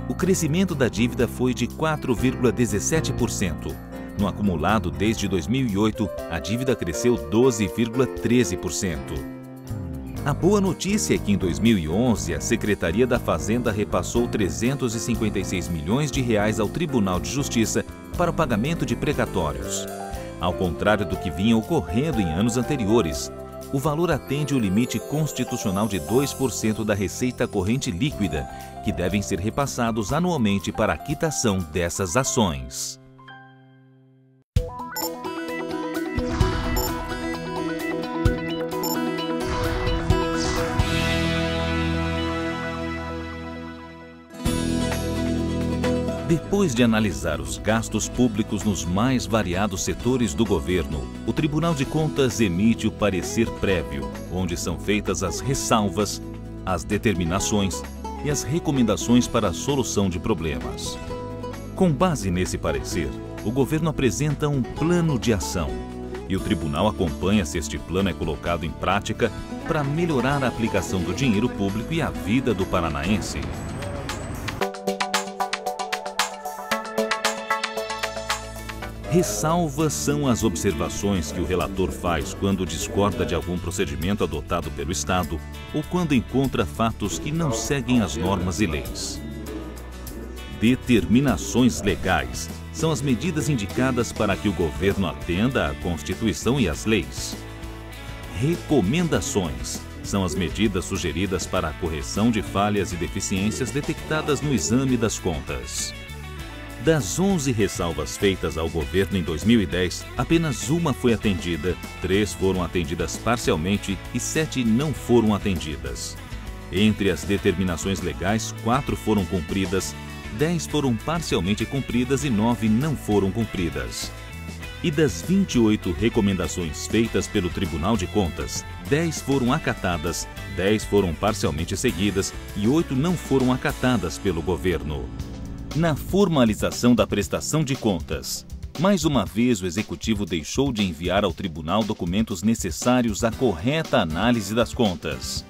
O crescimento da dívida foi de 4,17%. No acumulado desde 2008, a dívida cresceu 12,13%. A boa notícia é que em 2011 a Secretaria da Fazenda repassou 356 milhões de reais ao Tribunal de Justiça para o pagamento de precatórios. Ao contrário do que vinha ocorrendo em anos anteriores, o valor atende o limite constitucional de 2% da receita corrente líquida, que devem ser repassados anualmente para a quitação dessas ações. Depois de analisar os gastos públicos nos mais variados setores do governo, o Tribunal de Contas emite o parecer prévio, onde são feitas as ressalvas, as determinações e as recomendações para a solução de problemas. Com base nesse parecer, o governo apresenta um plano de ação e o tribunal acompanha se este plano é colocado em prática para melhorar a aplicação do dinheiro público e a vida do paranaense. Ressalvas são as observações que o relator faz quando discorda de algum procedimento adotado pelo Estado ou quando encontra fatos que não seguem as normas e leis. Determinações legais são as medidas indicadas para que o governo atenda à Constituição e às leis. Recomendações são as medidas sugeridas para a correção de falhas e deficiências detectadas no exame das contas. Das 11 ressalvas feitas ao governo em 2010, apenas uma foi atendida, 3 foram atendidas parcialmente e 7 não foram atendidas. Entre as determinações legais, 4 foram cumpridas, 10 foram parcialmente cumpridas e 9 não foram cumpridas. E das 28 recomendações feitas pelo Tribunal de Contas, 10 foram acatadas, 10 foram parcialmente seguidas e 8 não foram acatadas pelo governo. Na formalização da prestação de contas, mais uma vez o Executivo deixou de enviar ao Tribunal documentos necessários à correta análise das contas.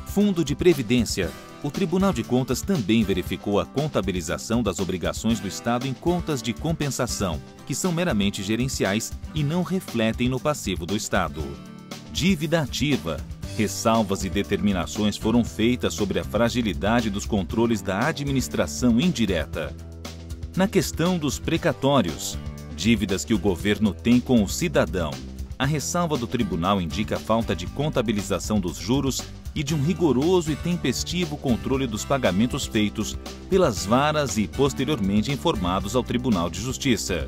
Fundo de Previdência. O Tribunal de Contas também verificou a contabilização das obrigações do Estado em contas de compensação, que são meramente gerenciais e não refletem no passivo do Estado. Dívida ativa. Ressalvas e determinações foram feitas sobre a fragilidade dos controles da administração indireta. Na questão dos precatórios, dívidas que o governo tem com o cidadão, a ressalva do tribunal indica a falta de contabilização dos juros e de um rigoroso e tempestivo controle dos pagamentos feitos pelas varas e posteriormente informados ao Tribunal de Justiça.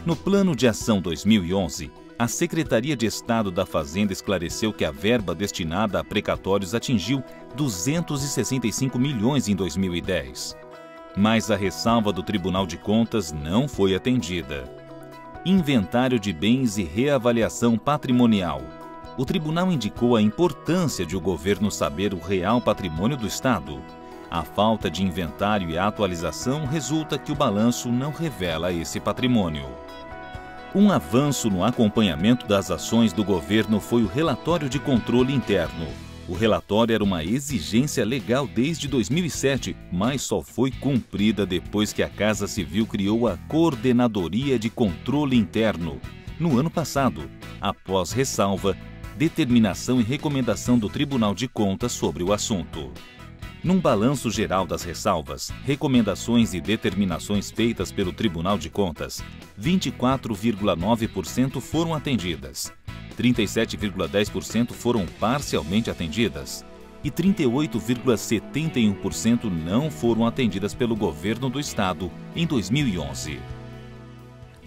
No Plano de Ação 2011, a Secretaria de Estado da Fazenda esclareceu que a verba destinada a precatórios atingiu 265 milhões em 2010. Mas a ressalva do Tribunal de Contas não foi atendida. Inventário de bens e reavaliação patrimonial. O tribunal indicou a importância de o governo saber o real patrimônio do Estado. A falta de inventário e atualização resulta que o balanço não revela esse patrimônio. Um avanço no acompanhamento das ações do governo foi o relatório de controle interno. O relatório era uma exigência legal desde 2007, mas só foi cumprida depois que a Casa Civil criou a Coordenadoria de Controle Interno, no ano passado, após ressalva, determinação e recomendação do Tribunal de Contas sobre o assunto. Num balanço geral das ressalvas, recomendações e determinações feitas pelo Tribunal de Contas, 24,9% foram atendidas. 37,10% foram parcialmente atendidas e 38,71% não foram atendidas pelo governo do estado em 2011.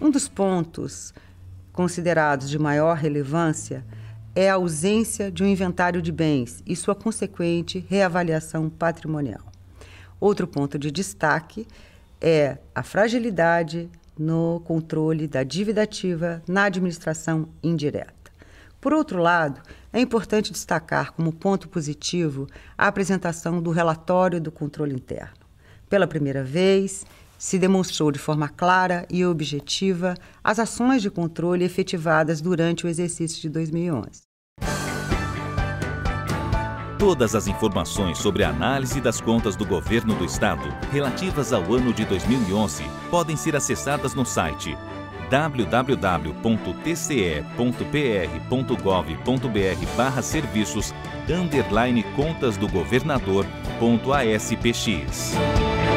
Um dos pontos considerados de maior relevância é a ausência de um inventário de bens e sua consequente reavaliação patrimonial. Outro ponto de destaque é a fragilidade no controle da dívida ativa na administração indireta. Por outro lado, é importante destacar como ponto positivo a apresentação do relatório do controle interno. Pela primeira vez, se demonstrou de forma clara e objetiva as ações de controle efetivadas durante o exercício de 2011. Todas as informações sobre a análise das contas do governo do estado relativas ao ano de 2011 podem ser acessadas no site www.tce.pr.gov.br/serviços_contasdogovernador.aspx.